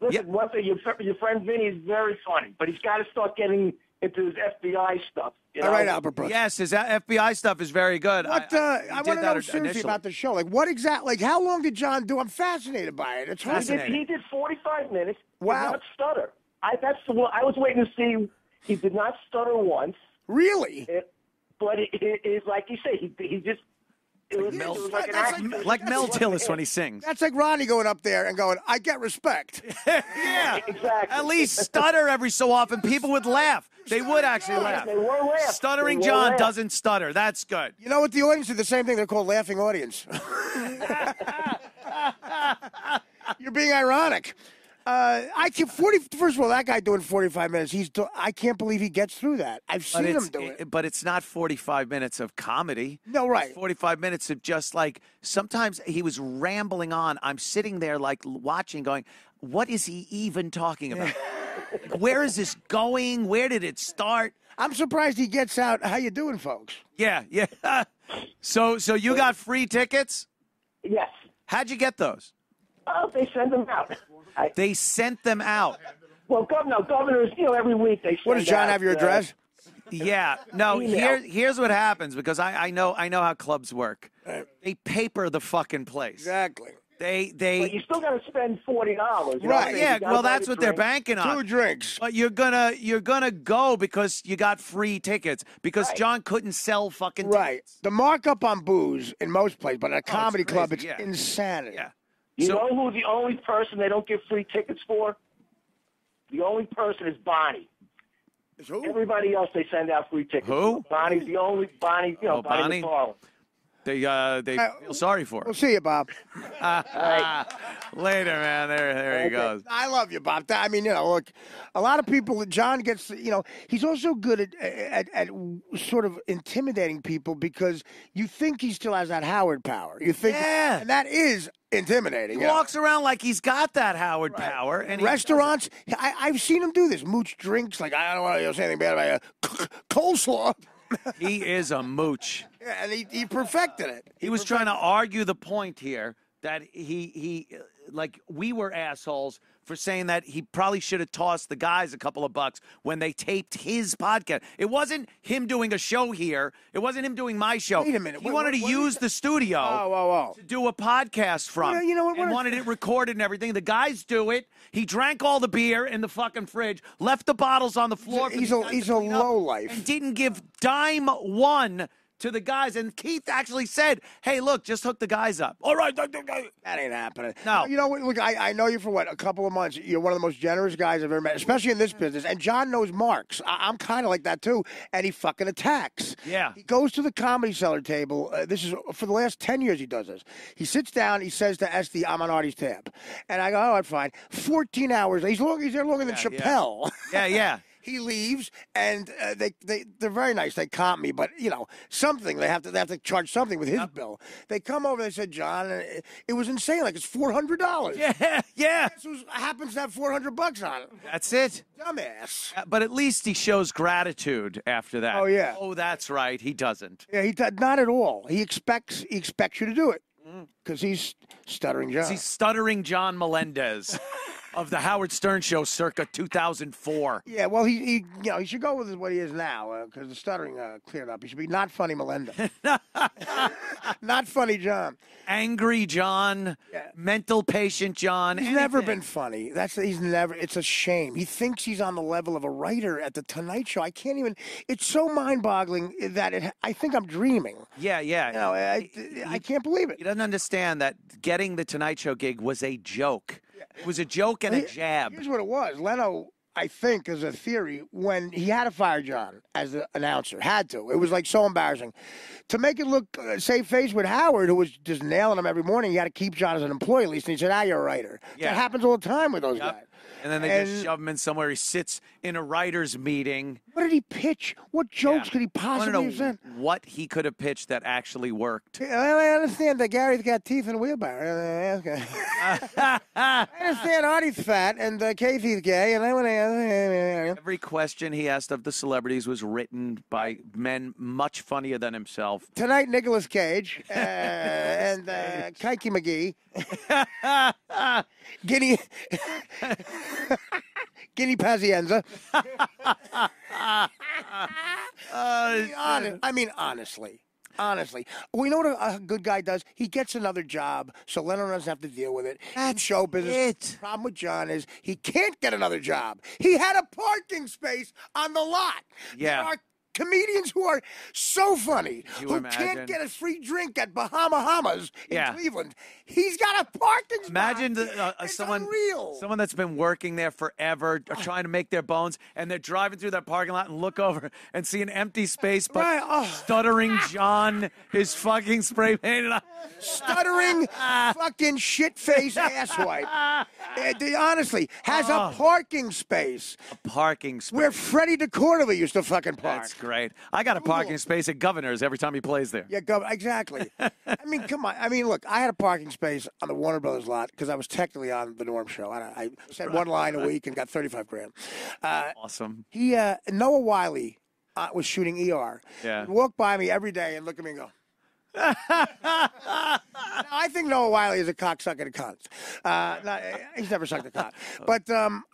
[SPEAKER 6] Listen, one thing, your friend Vinny is very funny, but he's got to start getting into his FBI stuff. You know?
[SPEAKER 5] All right, Albert Brooks.
[SPEAKER 1] Yes, his FBI stuff is very good.
[SPEAKER 5] What,
[SPEAKER 1] He
[SPEAKER 5] I
[SPEAKER 1] did
[SPEAKER 5] want to
[SPEAKER 1] that
[SPEAKER 5] know seriously
[SPEAKER 1] initially.
[SPEAKER 5] about the show. Like, what exactly? Like, how long did John do? I'm fascinated by it. It's hard.
[SPEAKER 1] Fascinating.
[SPEAKER 6] He did 45 minutes.
[SPEAKER 5] Wow.
[SPEAKER 6] Did not stutter. I was waiting to see. He did not stutter once.
[SPEAKER 5] Really?
[SPEAKER 6] But it's like you say, he just. It was like an accident.
[SPEAKER 1] Like Mel Tillis when he sings.
[SPEAKER 5] That's like Ronnie going up there and going, I get respect.
[SPEAKER 1] Yeah.
[SPEAKER 6] Exactly.
[SPEAKER 1] At least stutter every so often. People would laugh. They would actually laugh.
[SPEAKER 6] They were laughing.
[SPEAKER 1] Stuttering
[SPEAKER 6] They were
[SPEAKER 1] John
[SPEAKER 6] laughing.
[SPEAKER 1] doesn't stutter. That's good.
[SPEAKER 5] You know what? The audience did the same thing. They're called laughing audience. You're being ironic. First of all, that guy doing 45 minutes. I can't believe he gets through that. I've seen him do it.
[SPEAKER 1] But it's not 45 minutes of comedy.
[SPEAKER 5] No, right.
[SPEAKER 1] It's 45 minutes of just like, sometimes he was rambling on. I'm sitting there like watching going, what is he even talking about? Like, where is this going? Where did it start?
[SPEAKER 5] I'm surprised he gets out. How you doing, folks?
[SPEAKER 1] Yeah. So you got free tickets?
[SPEAKER 6] Yes.
[SPEAKER 1] How'd you get those?
[SPEAKER 6] Oh, they send them out.
[SPEAKER 1] They sent them out.
[SPEAKER 6] Well, governors, every week they send
[SPEAKER 5] What does John
[SPEAKER 6] out,
[SPEAKER 5] have your address?
[SPEAKER 1] Yeah. No,
[SPEAKER 6] Email.
[SPEAKER 1] here's what happens because I know how clubs work. They paper the fucking place.
[SPEAKER 5] Exactly.
[SPEAKER 6] But you still got to spend $40.
[SPEAKER 5] Right,
[SPEAKER 1] Yeah, well, that's what they're banking on.
[SPEAKER 5] 2 drinks.
[SPEAKER 1] But you're gonna go because you got free tickets because John couldn't sell fucking
[SPEAKER 5] Right.
[SPEAKER 1] tickets.
[SPEAKER 5] The markup on booze in most places, but at a comedy club,
[SPEAKER 1] crazy,
[SPEAKER 5] it's
[SPEAKER 1] yeah.
[SPEAKER 5] insanity.
[SPEAKER 1] Yeah.
[SPEAKER 6] You
[SPEAKER 1] So-
[SPEAKER 6] know who the only person they don't give free tickets for? The only person is Bonnie.
[SPEAKER 5] Is who?
[SPEAKER 6] Everybody else they send out free tickets.
[SPEAKER 1] Who?
[SPEAKER 6] For. Bonnie's the only Bonnie.
[SPEAKER 1] Oh, Bonnie?
[SPEAKER 6] McFarlane.
[SPEAKER 1] They feel sorry for
[SPEAKER 5] We'll
[SPEAKER 1] him.
[SPEAKER 5] see you, Bob.
[SPEAKER 1] Later, man. There he goes.
[SPEAKER 5] I love you, Bob. I mean, look, a lot of people, John gets, he's also good at sort of intimidating people because you think he still has that Howard power. You think,
[SPEAKER 1] Yeah.
[SPEAKER 5] and that is intimidating.
[SPEAKER 1] He walks around like he's got that Howard power. And
[SPEAKER 5] Restaurants, I've seen him do this. Mooch drinks, like, I don't want to say anything bad about coleslaw.
[SPEAKER 1] he is a mooch.
[SPEAKER 5] Yeah, and he perfected it.
[SPEAKER 1] He was trying to argue the point here that he like we were assholes for saying that he probably should have tossed the guys a couple of bucks when they taped his podcast. It wasn't him doing a show here. It wasn't him doing my show.
[SPEAKER 5] Wait a minute.
[SPEAKER 1] He wanted to use the studio
[SPEAKER 5] Oh.
[SPEAKER 1] to do a podcast from.
[SPEAKER 5] You know what-
[SPEAKER 1] and wanted it recorded and everything. The guys do it. He drank all the beer in the fucking fridge, left the bottles on the floor. for
[SPEAKER 5] He's
[SPEAKER 1] the
[SPEAKER 5] a-
[SPEAKER 1] guys
[SPEAKER 5] he's
[SPEAKER 1] to
[SPEAKER 5] a
[SPEAKER 1] clean up,
[SPEAKER 5] lowlife.
[SPEAKER 1] and didn't give dime one to the guys. And Keith actually said, hey, look, just hook the guys up. All right.
[SPEAKER 5] That ain't happening.
[SPEAKER 1] No.
[SPEAKER 5] You know what? Look, I know you for a couple of months. You're one of the most generous guys I've ever met, especially in this business. And John knows marks. I'm kind of like that too. And he fucking attacks.
[SPEAKER 1] Yeah.
[SPEAKER 5] He goes to the Comedy Cellar table. This is for the last 10 years he does this. He sits down. He says to Esty, I'm on Artie's tab. And I go, all right, fine. 14 hours. He's there longer than Chappelle.
[SPEAKER 1] Yeah.
[SPEAKER 5] He leaves, and they're very nice. They comp me, but something they have to charge something with his bill. They come over. They said, John, it was insane. Like it's $400.
[SPEAKER 1] Yeah.
[SPEAKER 5] This happens to have $400 on it.
[SPEAKER 1] That's it.
[SPEAKER 5] Dumbass.
[SPEAKER 1] But at least he shows gratitude after that.
[SPEAKER 5] Oh, yeah.
[SPEAKER 1] Oh, that's right. He doesn't.
[SPEAKER 5] Yeah, he does not at all. He expects you to do it because he's stuttering John.
[SPEAKER 1] He's stuttering John Melendez. of the Howard Stern Show circa 2004.
[SPEAKER 5] Yeah, well, he should go with what he is now because the stuttering cleared up. He should be not funny Melinda, not funny John,
[SPEAKER 1] Angry John, mental patient John.
[SPEAKER 5] He's never been funny. He's never. It's a shame. He thinks he's on the level of a writer at the Tonight Show. I can't even. It's so mind-boggling that I think I'm dreaming.
[SPEAKER 1] Yeah.
[SPEAKER 5] I can't believe it.
[SPEAKER 1] He doesn't understand that getting the Tonight Show gig was a joke. It was a joke and a jab.
[SPEAKER 5] Here's what it was. Leno, I think, is a theory, when he had to fire John as the announcer, had to. It was like so embarrassing. To make it look save face with Howard, who was just nailing him every morning, you had to keep John as an employee at least. And he said, you're a writer.
[SPEAKER 1] Yeah.
[SPEAKER 5] That happens all the time with those guys.
[SPEAKER 1] And then they just shove him in somewhere. He sits in a writer's meeting.
[SPEAKER 5] What did he pitch? What jokes could he possibly have said?
[SPEAKER 1] What he could have pitched that actually worked.
[SPEAKER 5] I understand that Gary's got teeth in a wheelbarrow. Okay. I understand Artie's fat and Casey's gay. And
[SPEAKER 1] Every question he asked of the celebrities was written by men much funnier than himself.
[SPEAKER 5] Tonight, Nicolas Cage and Kiki McGee. Guinea Pazienza. Honestly, we know what a good guy does. He gets another job, so Leno doesn't have to deal with it. That's show business. The problem with John is he can't get another job. He had a parking space on the lot.
[SPEAKER 1] Yeah.
[SPEAKER 5] There are comedians who are so funny who can't get a free drink at Bahamas in Cleveland. He's got a parking spot.
[SPEAKER 1] Imagine
[SPEAKER 5] unreal.
[SPEAKER 1] Someone that's been working there forever, trying to make their bones, and they're driving through that parking lot and look over and see an empty space, but Stuttering John is fucking spray painted on.
[SPEAKER 5] Stuttering fucking shit-face asswipe. Honestly, has a parking space.
[SPEAKER 1] A parking space.
[SPEAKER 5] Where Freddie DeCordova used to fucking park.
[SPEAKER 1] That's great. I got a parking space at Governor's every time he plays there.
[SPEAKER 5] Yeah, exactly. I mean, come on. I mean, look, I had a parking space on the Warner Brothers lot because I was technically on the Norm Show. I said one line a week and got $35,000.
[SPEAKER 1] Awesome.
[SPEAKER 5] Noah Wiley was shooting ER.
[SPEAKER 1] Yeah.
[SPEAKER 5] He'd walk by me every day and look at me and go, now, I think Noah Wiley is a cocksucker to cunt. He's never sucked a cunt. But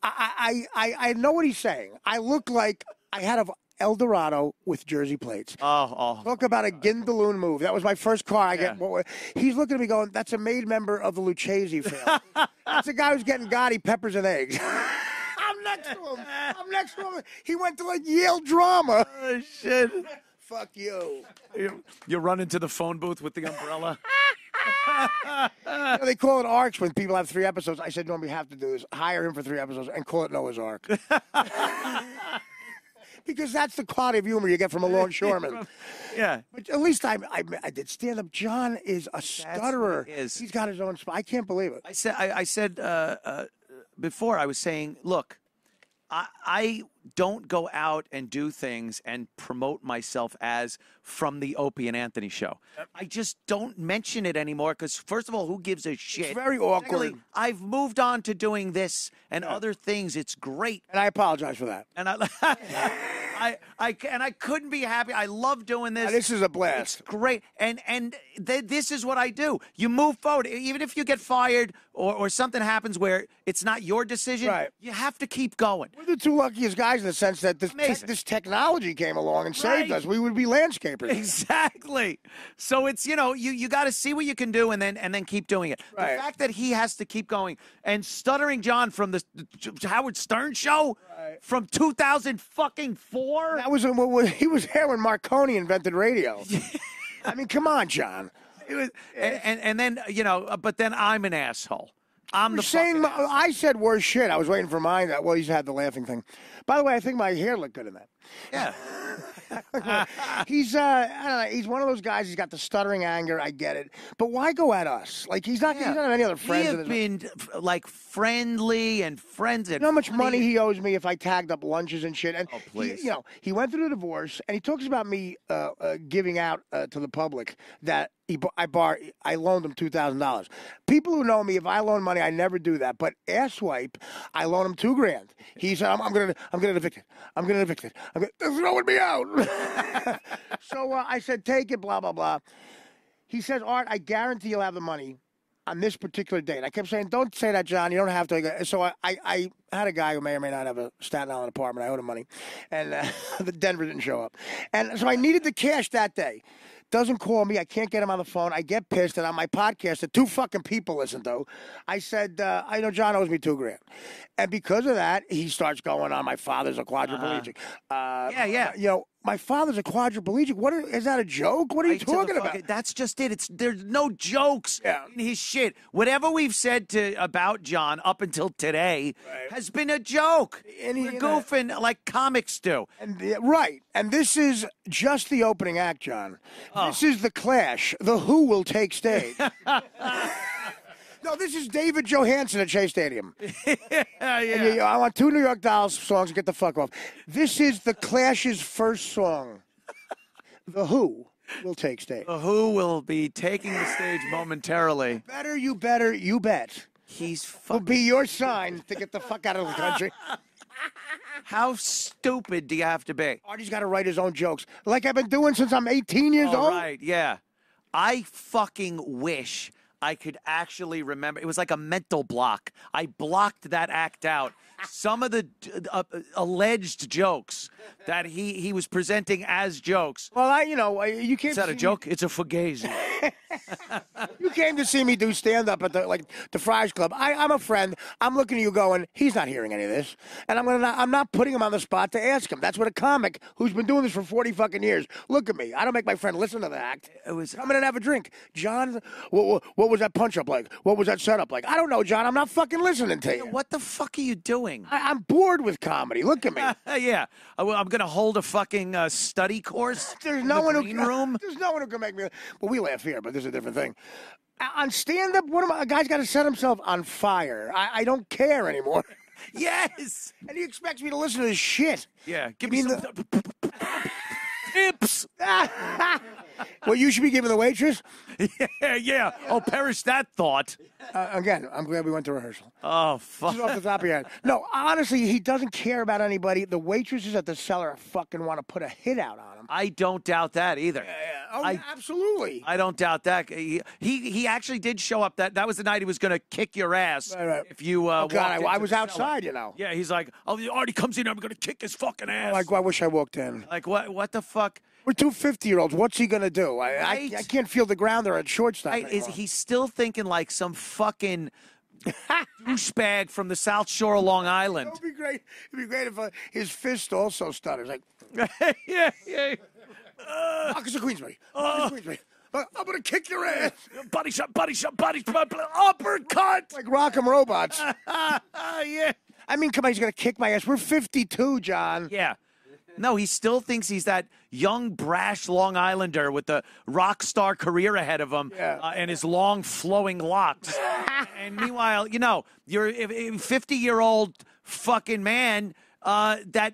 [SPEAKER 5] I know what he's saying. I look like I had a Eldorado with jersey plates. Talk about a Gindaloon move. That was my first car. He's looking at me going, that's a made member of the Lucchese family. That's a guy who's getting gaudy peppers and eggs. I'm next to him. He went to like Yale drama.
[SPEAKER 1] Oh, shit.
[SPEAKER 5] Fuck you.
[SPEAKER 1] You run into the phone booth with the umbrella.
[SPEAKER 5] They call it arcs when people have 3 episodes. I said, no, we have to do this. Hire him for 3 episodes and call it Noah's Ark. Because that's the quality of humor you get from a longshoreman.
[SPEAKER 1] Yeah.
[SPEAKER 5] But at least I did stand up. John is a stutterer. He's got his own spot. I can't believe it.
[SPEAKER 1] I said before, I was saying, look, I don't go out and do things and promote myself as from the Opie and Anthony show. I just don't mention it anymore because, first of all, who gives a shit?
[SPEAKER 5] It's very awkward.
[SPEAKER 1] Secondly, I've moved on to doing this and other things. It's great.
[SPEAKER 5] And I apologize for that.
[SPEAKER 1] And I couldn't be happy. I love doing this.
[SPEAKER 5] This is a blast.
[SPEAKER 1] It's great. And this is what I do. You move forward. Even if you get fired or something happens where it's not your decision, you have to keep going.
[SPEAKER 5] We're the 2 luckiest guys in the sense that this technology came along and saved us. We would be landscapers.
[SPEAKER 1] Exactly. So it's, you got to see what you can do and then keep doing it.
[SPEAKER 5] Right.
[SPEAKER 1] The fact that he has to keep going and Stuttering John from the Howard Stern show from 2004.
[SPEAKER 5] That was he was there when Marconi invented radio. I mean, come on, John.
[SPEAKER 1] It was, and then but then I'm an asshole. I'm the
[SPEAKER 5] saying
[SPEAKER 1] fucking asshole.
[SPEAKER 5] I said worse shit. I was waiting for mine. Well, he's had the laughing thing. By the way, I think my hair looked good in that.
[SPEAKER 1] Yeah.
[SPEAKER 5] He's I don't know, he's one of those guys. He's got the stuttering anger. I get it, but why go at us? Like he's not. He doesn't have any other friends.
[SPEAKER 1] We have been like friendly and friends.
[SPEAKER 5] You know how much money he owes me if I tagged up lunches and shit. And
[SPEAKER 1] please.
[SPEAKER 5] He went through the divorce, and he talks about me giving out to the public that I loaned him $2,000. People who know me, if I loan money, I never do that. But asswipe, I loan him $2,000. He said, I'm gonna evict it. They're throwing me out. So I said, take it, blah, blah, blah. He says, Art, I guarantee you'll have the money on this particular date. I kept saying, don't say that, John. You don't have to. So I had a guy who may or may not have a Staten Island apartment. I owed him money. And the Denver didn't show up. And so I needed the cash that day. Doesn't call me. I can't get him on the phone. I get pissed. And on my podcast that 2 fucking people listen to, I said, I know John owes me $2,000. And because of that, he starts going on, my father's a quadriplegic.
[SPEAKER 1] Yeah.
[SPEAKER 5] You know, my father's a quadriplegic. Is that a joke? What are you talking about?
[SPEAKER 1] That's just it. There's no jokes in his shit. Whatever we've said about John up until today has been a joke.
[SPEAKER 5] And
[SPEAKER 1] We're goofing like comics do.
[SPEAKER 5] And right. And this is just the opening act, John. This is the Clash. The Who will take stage. No, this is David Johansen at Shea Stadium.
[SPEAKER 1] Yeah.
[SPEAKER 5] I want 2 New York Dolls songs. Get the fuck off. This is the Clash's first song. The Who will take stage.
[SPEAKER 1] The Who will be taking the stage momentarily.
[SPEAKER 5] You better, you bet.
[SPEAKER 1] He's
[SPEAKER 5] Will be your sign to get the fuck out of the country.
[SPEAKER 1] How stupid do you have to be?
[SPEAKER 5] Artie's got to write his own jokes, like I've been doing since I'm 18 years old.
[SPEAKER 1] Right, yeah. I fucking wish I could actually remember. It was like a mental block. I blocked that act out. Some of the alleged jokes that he was presenting as jokes.
[SPEAKER 5] Well, you can't.
[SPEAKER 1] Is that a joke? It's a fugazi.
[SPEAKER 5] You came to see me do stand-up at the Friars Club. I'm a friend. I'm looking at you going, he's not hearing any of this. And I'm not putting him on the spot to ask him. That's what a comic who's been doing this for 40 fucking years. Look at me. I don't make my friend listen to the act.
[SPEAKER 1] It was
[SPEAKER 5] come in and have a drink. John, what was that punch-up like? What was that setup like? I don't know, John. I'm not fucking listening to you.
[SPEAKER 1] What the fuck are you doing?
[SPEAKER 5] I'm bored with comedy. Look at me.
[SPEAKER 1] Yeah. I'm going to hold a fucking study course.
[SPEAKER 5] There's no one
[SPEAKER 1] room.
[SPEAKER 5] There's no one who can make me. Well, we laugh here, but this is a different thing. On stand-up, a guy's got to set himself on fire. I don't care anymore.
[SPEAKER 1] Yes.
[SPEAKER 5] And he expects me to listen to this shit.
[SPEAKER 1] Yeah. Give me some tips.
[SPEAKER 5] Well, you should be giving the waitress.
[SPEAKER 1] Yeah. Oh, perish that thought.
[SPEAKER 5] Again, I'm glad we went to rehearsal.
[SPEAKER 1] Oh, fuck.
[SPEAKER 5] Just off the top of your head. No, honestly, he doesn't care about anybody. The waitresses at the cellar fucking want to put a hit out on him.
[SPEAKER 1] I don't doubt that either.
[SPEAKER 5] Oh, absolutely.
[SPEAKER 1] I don't doubt that. He actually did show up. That was the night he was going to kick your ass.
[SPEAKER 5] Right.
[SPEAKER 1] If you
[SPEAKER 5] God, I was
[SPEAKER 1] outside,
[SPEAKER 5] outside,
[SPEAKER 1] Yeah, he's like, oh, Artie comes in, I'm going to kick his fucking ass.
[SPEAKER 5] Like, I wish I walked in.
[SPEAKER 1] Like, what the fuck?
[SPEAKER 5] We're 2 50-year-olds. What's he going to do? I can't feel the ground there at shortstop.
[SPEAKER 1] Right. Is he still thinking like some fucking douchebag from the South Shore of Long Island?
[SPEAKER 5] It would be great. It'd be great if his fist also stutters. Like,
[SPEAKER 1] yeah.
[SPEAKER 5] Marcus of Queensbury. I'm going to kick your ass.
[SPEAKER 1] Body shot, uppercut.
[SPEAKER 5] Like Rock'em Robots.
[SPEAKER 1] Yeah.
[SPEAKER 5] I mean, come on, he's going to kick my ass. We're 52, John.
[SPEAKER 1] Yeah. No, he still thinks he's that young, brash Long Islander with the rock star career ahead of him and his long, flowing locks. And meanwhile, you're a 50-year-old fucking man that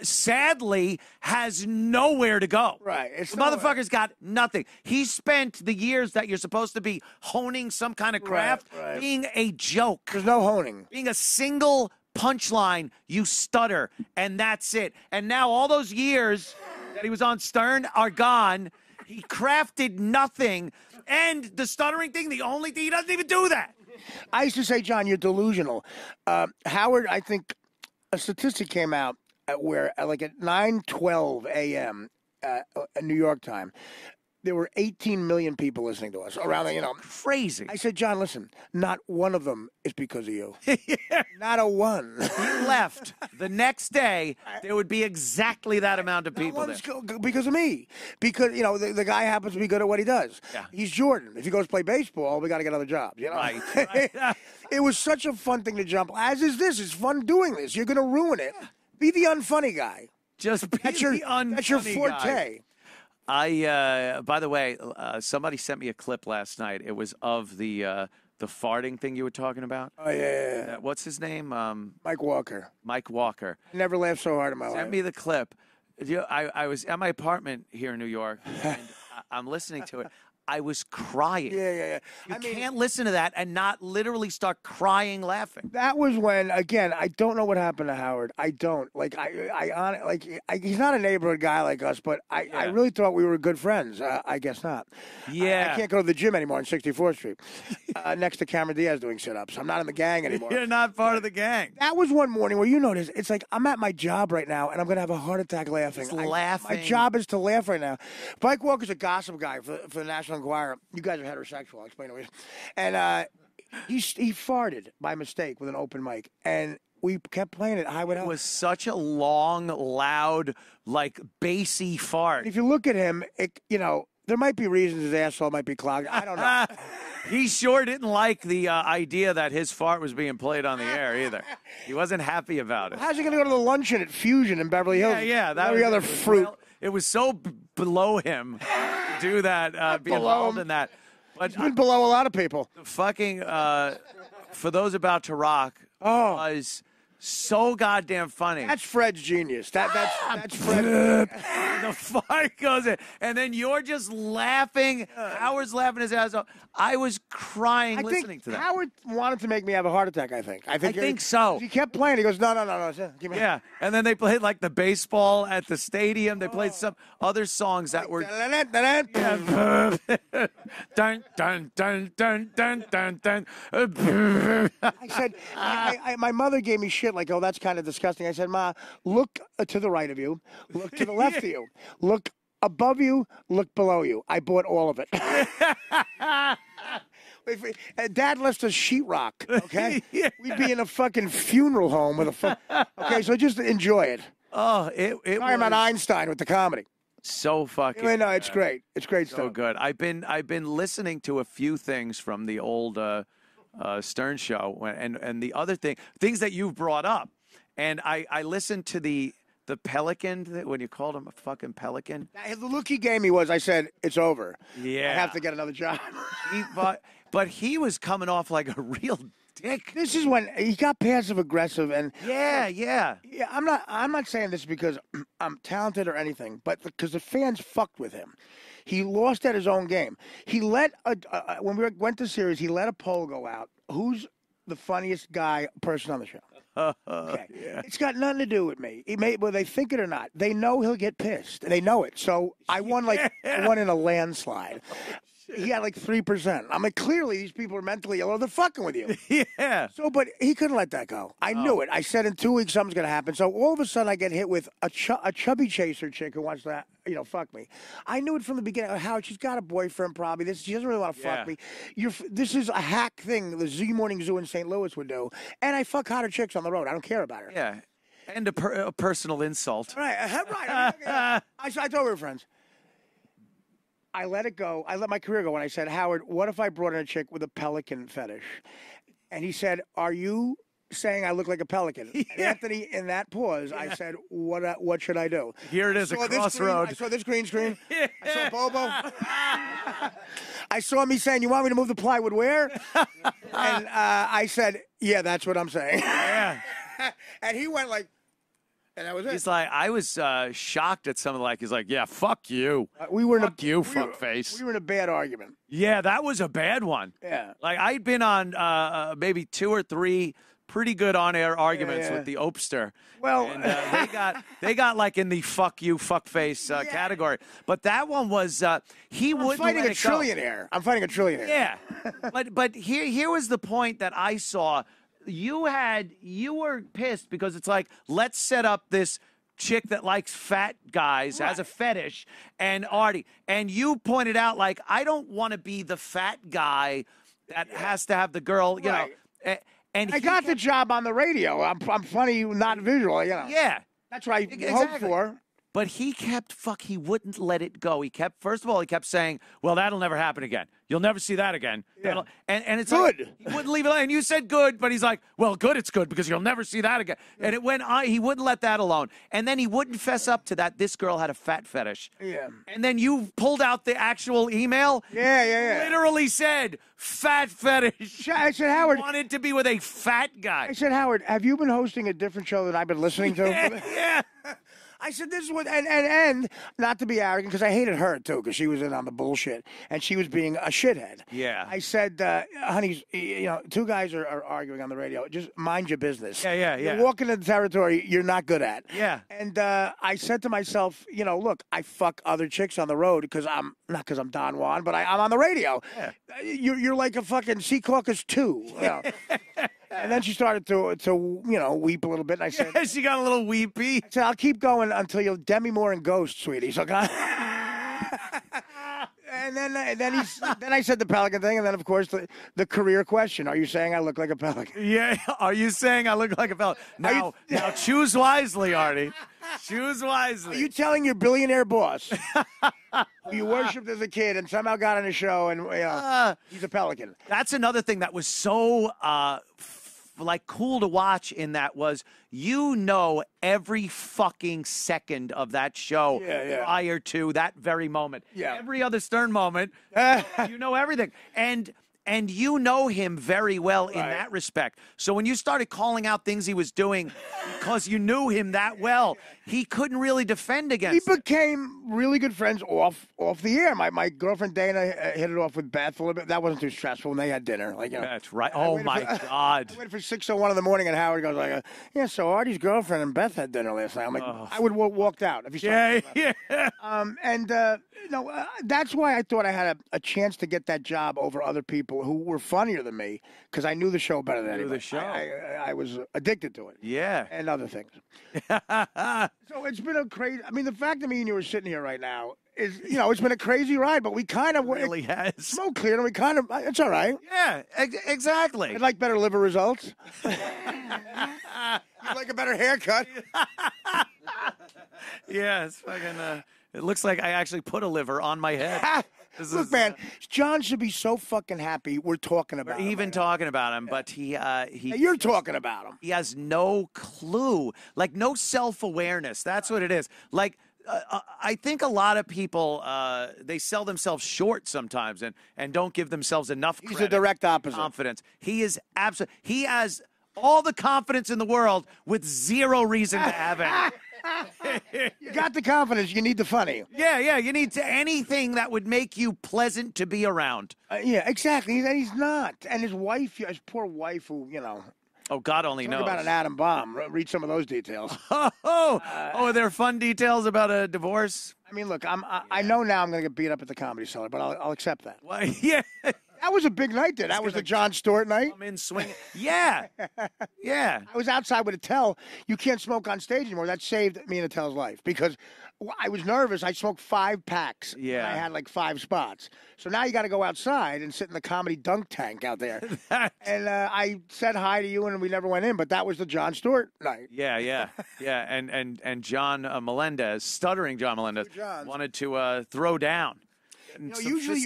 [SPEAKER 1] sadly has nowhere to go.
[SPEAKER 5] Right.
[SPEAKER 1] The motherfucker's got nothing. He spent the years that you're supposed to be honing some kind of craft being a joke.
[SPEAKER 5] There's no honing.
[SPEAKER 1] Being a single punchline, you stutter, and that's it. And now all those years that he was on Stern are gone. He crafted nothing. And the stuttering thing, the only thing, he doesn't even do that.
[SPEAKER 5] I used to say, John, you're delusional. Howard, I think a statistic came out where like at 9:12 a.m. New York time, there were 18 million people listening to us around the,
[SPEAKER 1] Crazy.
[SPEAKER 5] I said, John, listen, not one of them is because of you. Not a one.
[SPEAKER 1] He left. The next day, there would be exactly that amount of people there.
[SPEAKER 5] Because of me. Because, the guy happens to be good at what he does.
[SPEAKER 1] Yeah.
[SPEAKER 5] He's Jordan. If he goes play baseball, we got to get other jobs.
[SPEAKER 1] Right.
[SPEAKER 5] It was such a fun thing to jump. As is this. It's fun doing this. You're going to ruin it. Be the unfunny guy.
[SPEAKER 1] Just be
[SPEAKER 5] That's your forte.
[SPEAKER 1] Guy. By the way, somebody sent me a clip last night. It was of the farting thing you were talking about.
[SPEAKER 5] Oh, yeah.
[SPEAKER 1] What's his name?
[SPEAKER 5] Mike Walker.
[SPEAKER 1] Mike Walker.
[SPEAKER 5] I never laughed so hard in my life.
[SPEAKER 1] Sent me the clip. I was at my apartment here in New York, and I'm listening to it. I was crying.
[SPEAKER 5] Yeah.
[SPEAKER 1] You can't listen to that and not literally start crying laughing.
[SPEAKER 5] That was when, again, I don't know what happened to Howard. I don't. Like, he's not a neighborhood guy like us, but I really thought we were good friends. I guess not.
[SPEAKER 1] Yeah.
[SPEAKER 5] I can't go to the gym anymore on 64th Street next to Cameron Diaz doing sit-ups. I'm not in the gang anymore.
[SPEAKER 1] You're not part of the gang.
[SPEAKER 5] That was one morning where you notice, it's like I'm at my job right now, and I'm going to have a heart attack laughing.
[SPEAKER 1] Laughing.
[SPEAKER 5] My job is to laugh right now. Mike Walker's a gossip guy for the National Enquirer. You guys are heterosexual, I'll explain it. And he farted by mistake with an open mic, and we kept playing it.
[SPEAKER 1] It was such a long, loud, like bassy fart.
[SPEAKER 5] If you look at him, there might be reasons his asshole might be clogged. I don't know.
[SPEAKER 1] He sure didn't like the idea that his fart was being played on the air either. He wasn't happy about it.
[SPEAKER 5] How's he going to go to the luncheon at Fusion in Beverly Hills?
[SPEAKER 1] Yeah.
[SPEAKER 5] Every other fruit.
[SPEAKER 1] It was so below him to do that, be involved in that. But
[SPEAKER 5] he's been below a lot of people.
[SPEAKER 1] Fucking, for those about to rock, was so goddamn funny.
[SPEAKER 5] That's Fred's genius. That's Fred.
[SPEAKER 1] The fart goes in, and then you're just laughing. Howard's laughing his ass off. I was crying listening to that.
[SPEAKER 5] Howard wanted to make me have a heart attack, I think. I think
[SPEAKER 1] so.
[SPEAKER 5] He kept playing. He goes, no.
[SPEAKER 1] Yeah, and then they played like the baseball at the stadium. They played some other songs that were. Dun, dun, dun, dun, dun, dun, dun.
[SPEAKER 5] I said, my mother gave me shit like, oh, that's kind of disgusting. I said, Ma, look to the right of you. Look to the left of you. Look above you. Look below you. I bought all of it. Dad left us sheetrock, okay?
[SPEAKER 1] Yeah.
[SPEAKER 5] We'd be in a fucking funeral home with okay, so just enjoy it.
[SPEAKER 1] Oh, it
[SPEAKER 5] Sorry about Einstein with the comedy.
[SPEAKER 1] So fucking.
[SPEAKER 5] No, it's great. It's great
[SPEAKER 1] so
[SPEAKER 5] stuff.
[SPEAKER 1] good. I've been listening to a few things from the old Stern show, and the other things that you've brought up, and I listened to the pelican when you called him a fucking pelican.
[SPEAKER 5] The look he gave me was, I said, it's over.
[SPEAKER 1] Yeah,
[SPEAKER 5] I have to get another job.
[SPEAKER 1] But he was coming off like a real dick.
[SPEAKER 5] This is when he got passive aggressive, and
[SPEAKER 1] yeah.
[SPEAKER 5] I'm not saying this because I'm talented or anything, but because the fans fucked with him. He lost at his own game. He let when we went to series, he let a poll go out. Who's the funniest person on the show? Okay.
[SPEAKER 1] Yeah.
[SPEAKER 5] It's got nothing to do with me. Whether they think it or not, they know he'll get pissed. They know it. So I won I won in a landslide. He had like 3%. I'm like, clearly these people are mentally ill or they're fucking with you.
[SPEAKER 1] Yeah.
[SPEAKER 5] So, but he couldn't let that go. I knew it. I said in 2 weeks something's going to happen. So all of a sudden I get hit with a chubby chaser chick who wants to, fuck me. I knew it from the beginning. Howard, she's got a boyfriend probably. She doesn't really want to fuck me. This is a hack thing the Z Morning Zoo in St. Louis would do. And I fuck hotter chicks on the road. I don't care about her.
[SPEAKER 1] Yeah. And a personal insult.
[SPEAKER 5] Right. I thought we were friends. I let it go. I let my career go when I said, Howard, what if I brought in a chick with a pelican fetish? And he said, are you saying I look like a pelican?
[SPEAKER 1] Yeah.
[SPEAKER 5] And Anthony, in that pause, I said, what should I do?
[SPEAKER 1] Here it is, a crossroad.
[SPEAKER 5] I saw this green screen. I saw Bobo. I saw me saying, you want me to move the plywood where? And I said, yeah, that's what I'm saying.
[SPEAKER 1] Yeah.
[SPEAKER 5] And he went like, and that was it.
[SPEAKER 1] He's like, I was shocked at some of he's like, yeah, fuck you.
[SPEAKER 5] We were
[SPEAKER 1] fuck you, fuckface.
[SPEAKER 5] We were in a bad argument.
[SPEAKER 1] Yeah, that was a bad one.
[SPEAKER 5] Yeah.
[SPEAKER 1] Like, I'd been on maybe 2 or 3 pretty good on-air arguments with the Opster.
[SPEAKER 5] Well,
[SPEAKER 1] and, they got like in the fuck you, fuckface category. But that one was, he wouldn't let it go.
[SPEAKER 5] I'm fighting a trillionaire.
[SPEAKER 1] Yeah. but here was the point that I saw. You were pissed because it's like, let's set up this chick that likes fat guys, has a fetish, and Artie. And you pointed out, like, I don't want to be the fat guy that has to have the girl, you know. And
[SPEAKER 5] I got the job on the radio. I'm funny, not visual,
[SPEAKER 1] Yeah.
[SPEAKER 5] That's what I hoped for.
[SPEAKER 1] But he wouldn't let it go. First of all, he kept saying, well, that'll never happen again. You'll never see that again.
[SPEAKER 5] Yeah.
[SPEAKER 1] And it's
[SPEAKER 5] good.
[SPEAKER 1] Like, he wouldn't leave it alone. And you said good, but he's like, well, good, it's good because you'll never see that again. And it went on. He wouldn't let that alone. And then he wouldn't fess up to that. This girl had a fat fetish.
[SPEAKER 5] Yeah.
[SPEAKER 1] And then you pulled out the actual email.
[SPEAKER 5] Yeah.
[SPEAKER 1] Literally said, fat fetish.
[SPEAKER 5] I said, Howard.
[SPEAKER 1] Wanted to be with a fat guy.
[SPEAKER 5] I said, Howard, have you been hosting a different show than I've been listening to?
[SPEAKER 1] Yeah.
[SPEAKER 5] I said, this is what, and not to be arrogant, because I hated her, too, because she was in on the bullshit, and she was being a shithead.
[SPEAKER 1] Yeah.
[SPEAKER 5] I said, honey, you know, two guys are arguing on the radio. Just mind your business.
[SPEAKER 1] Yeah.
[SPEAKER 5] You're walking into territory you're not good at.
[SPEAKER 1] Yeah.
[SPEAKER 5] And I said to myself, you know, look, I fuck other chicks on the road because I'm, not because I'm Don Juan, but I'm on the radio.
[SPEAKER 1] Yeah.
[SPEAKER 5] You're like a fucking Sea Caucus 2. You know? And then she started to you know, weep a little bit. And I said,
[SPEAKER 1] she got a little weepy.
[SPEAKER 5] I said, I'll keep going until you're Demi Moore and Ghost, sweetie. So, and then I said the pelican thing, and then of course the career question: are you saying I look like a pelican?
[SPEAKER 1] Yeah. Are you saying I look like a pelican? Now choose wisely, Artie. Choose wisely.
[SPEAKER 5] Are you telling your billionaire boss who you worshipped as a kid and somehow got on a show and you know, he's a pelican?
[SPEAKER 1] That's another thing that was so like cool to watch in that was, you know, every fucking second of that show prior to that very moment.
[SPEAKER 5] Yeah.
[SPEAKER 1] Every other Stern moment, you know everything. And you know him very well in that respect. So when you started calling out things he was doing because you knew him that well, he couldn't really defend against
[SPEAKER 5] We became really good friends off the air. My girlfriend Dana hit it off with Beth a little bit. That wasn't too stressful when they had dinner. Like, you know,
[SPEAKER 1] That's right. Oh, my God.
[SPEAKER 5] I went for 6:01 in the morning, and Howard goes like, "Yeah, so Artie's girlfriend and Beth had dinner last night." I'm like, I would walked out if you started.
[SPEAKER 1] Yeah.
[SPEAKER 5] That's why I thought I had a chance to get that job over other people who were funnier than me, because I knew the show better than anybody.
[SPEAKER 1] the show.
[SPEAKER 5] I was addicted to it.
[SPEAKER 1] Yeah.
[SPEAKER 5] And other things. So it's been a crazy. I mean, the fact that me and you are sitting here right now is, you know, it's been a crazy ride, but we kind of
[SPEAKER 1] Really has.
[SPEAKER 5] smoke cleared, and we kind of, it's all right.
[SPEAKER 1] Yeah, exactly.
[SPEAKER 5] I'd like better liver results. You'd like a better haircut.
[SPEAKER 1] Yeah, it's fucking. It looks like I actually put a liver on my head.
[SPEAKER 5] Look, man, John should be so fucking happy we're talking about him.
[SPEAKER 1] Even talking about him, but he
[SPEAKER 5] Now, you're talking about him.
[SPEAKER 1] he has no clue, like no self-awareness. That's what it is. Like, I think a lot of people, they sell themselves short sometimes and don't give themselves enough credit.
[SPEAKER 5] He's the direct opposite.
[SPEAKER 1] Confidence. He is absolutely, he has all the confidence in the world with zero reason to have it.
[SPEAKER 5] You got the confidence. You need the funny.
[SPEAKER 1] Yeah, you need anything that would make you pleasant to be around.
[SPEAKER 5] Yeah, exactly. He's not. And his wife, his poor wife, who, you know.
[SPEAKER 1] Oh, God only
[SPEAKER 5] Talk
[SPEAKER 1] knows.
[SPEAKER 5] about an atom bomb. Read some of those details.
[SPEAKER 1] Are there fun details about a divorce?
[SPEAKER 5] I mean, look, I know now I'm going to get beat up at the Comedy Cellar, but I'll accept that.
[SPEAKER 1] Well, yeah.
[SPEAKER 5] That was a big night there. That was the Jon Stewart night.
[SPEAKER 1] I'm in swinging. Yeah. Yeah.
[SPEAKER 5] I was outside with Attell. You can't smoke on stage anymore. That saved me and Attell's life because I was nervous. I smoked 5 packs.
[SPEAKER 1] Yeah.
[SPEAKER 5] And I had like 5 spots. So now you got to go outside and sit in the comedy dunk tank out there. And I said hi to you, and we never went in, but that was the Jon Stewart night.
[SPEAKER 1] Yeah. And John Melendez, Stuttering John Melendez, wanted to throw down.
[SPEAKER 5] You know, usually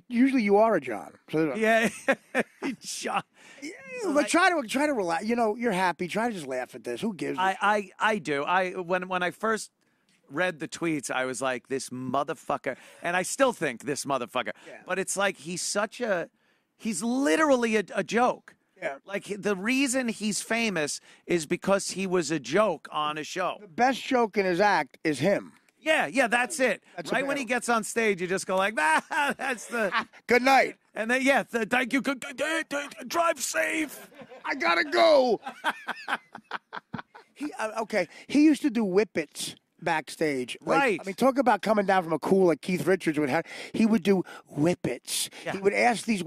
[SPEAKER 1] usually
[SPEAKER 5] you are a John. So,
[SPEAKER 1] yeah, John.
[SPEAKER 5] But try to relax. You know, you're happy. Try to just laugh at this. Who gives?
[SPEAKER 1] I do. When I first read the tweets, I was like, this motherfucker, and I still think this motherfucker.
[SPEAKER 5] Yeah.
[SPEAKER 1] But it's like he's literally a joke.
[SPEAKER 5] Yeah.
[SPEAKER 1] Like the reason he's famous is because he was a joke on a show.
[SPEAKER 5] The best joke in his act is him.
[SPEAKER 1] Yeah, that's it.
[SPEAKER 5] That's
[SPEAKER 1] right when he gets on stage, you just go like, that's the.
[SPEAKER 5] Good night.
[SPEAKER 1] And then, thank you. Drive safe.
[SPEAKER 5] I gotta go. He used to do whippets backstage.
[SPEAKER 1] Right.
[SPEAKER 5] I mean, talk about coming down from a cool like Keith Richards would have. He would do whippets.
[SPEAKER 1] Yeah.
[SPEAKER 5] He would ask these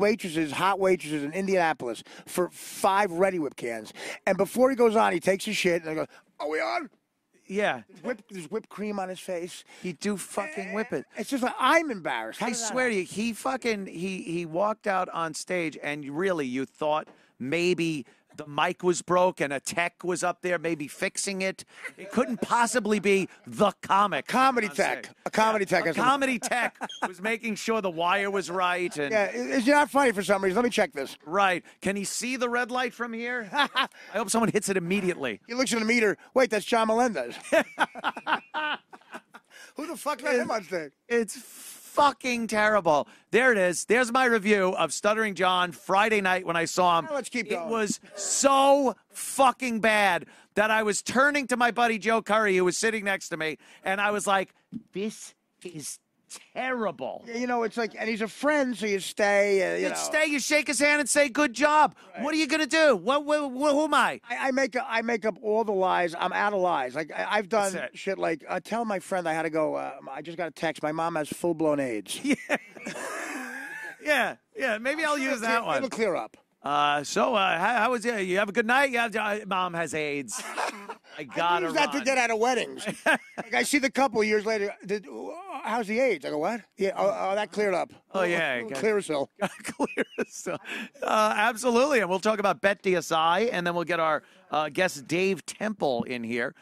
[SPEAKER 5] hot waitresses in Indianapolis, for 5 Ready Whip cans. And before he goes on, he takes his shit and I go, "Are we on?"
[SPEAKER 1] Yeah.
[SPEAKER 5] There's whipped cream on his face.
[SPEAKER 1] He'd do fucking whip it.
[SPEAKER 5] It's just like, I'm embarrassed.
[SPEAKER 1] I swear to you, he walked out on stage and really you thought maybe the mic was broke and a tech was up there maybe fixing it. It couldn't possibly be the comic.
[SPEAKER 5] Comedy tech. A comedy tech.
[SPEAKER 1] A comedy tech was making sure the wire was right. And
[SPEAKER 5] yeah, it's not funny for some reason. Let me check this.
[SPEAKER 1] Right. Can he see the red light from here? I hope someone hits it immediately.
[SPEAKER 5] He looks at the meter. Wait, that's John Melendez. Who the fuck let him on stage?
[SPEAKER 1] It's fucking terrible. There it is. There's my review of Stuttering John Friday night when I saw him.
[SPEAKER 5] Now let's keep going.
[SPEAKER 1] It was so fucking bad that I was turning to my buddy Joe Curry, who was sitting next to me, and I was like, this is terrible.
[SPEAKER 5] Yeah, you know, it's like, and he's a friend, so you stay. You know.
[SPEAKER 1] Stay, you shake his hand and say, good job. Right. What are you going to do? Who am I?
[SPEAKER 5] I make up all the lies. I'm out of lies. Like, I've done shit like, tell my friend I had to go, I just got a text. My mom has full-blown AIDS.
[SPEAKER 1] Yeah. Yeah. Maybe I'll use that one.
[SPEAKER 5] It'll clear up.
[SPEAKER 1] How was it? You have a good night? Yeah, Mom has AIDS. I gotta
[SPEAKER 5] use that to get out of weddings. Like, I see the couple years later. How's the AIDS? I go, what? Yeah. Oh, that cleared up.
[SPEAKER 1] Oh yeah.
[SPEAKER 5] Clearasil.
[SPEAKER 1] Clearasil. Absolutely. And we'll talk about Bet DSI, and then we'll get our guest Dave Temple in here.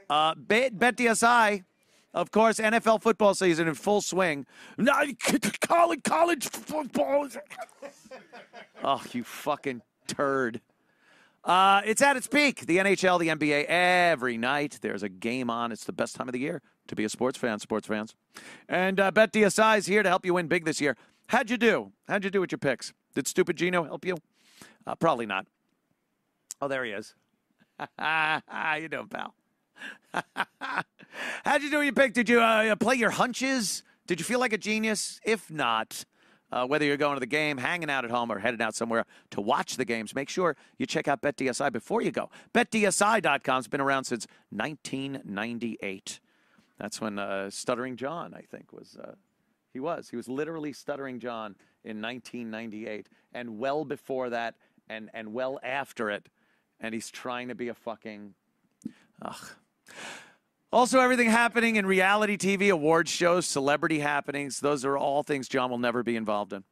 [SPEAKER 1] Bet DSI. Of course, NFL football season in full swing. No, college football. Oh, you fucking turd. It's at its peak. The NHL, the NBA, every night there's a game on. It's the best time of the year to be a sports fans. And Bet DSI is here to help you win big this year. How'd you do with your picks? Did Stupid Gino help you? Probably not. Oh, there he is. How you doing, pal? How'd you do with your pick? Did you play your hunches? Did you feel like a genius? If not, whether you're going to the game, hanging out at home, or heading out somewhere to watch the games, make sure you check out BetDSI before you go. BetDSI.com's been around since 1998. That's when Stuttering John, I think, was. He was literally Stuttering John in 1998, and well before that, and well after it, and he's trying to be a fucking. Ugh. Also, everything happening in reality TV, awards shows, celebrity happenings, those are all things John will never be involved in.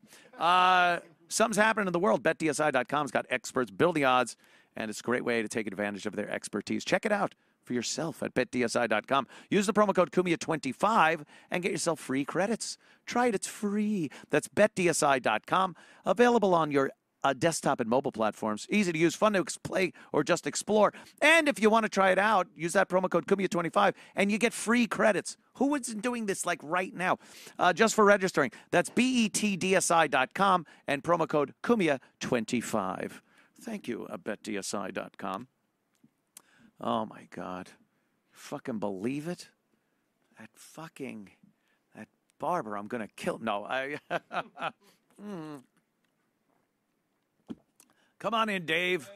[SPEAKER 1] Something's happening in the world. BetDSI.com's got experts, build the odds, and it's a great way to take advantage of their expertise. Check it out for yourself at BetDSI.com. Use the promo code Cumia25 and get yourself free credits. Try it. It's free. That's BetDSI.com. Available on your desktop and mobile platforms. Easy to use, fun to play, or just explore. And if you want to try it out, use that promo code Cumia25 and you get free credits. Who isn't doing this like right now? Just for registering. That's BetDSI.com and promo code Cumia25. Thank you, BetDSI.com. Oh my God. Fucking believe it? That barber, I'm going to kill. No, Come on in, Dave.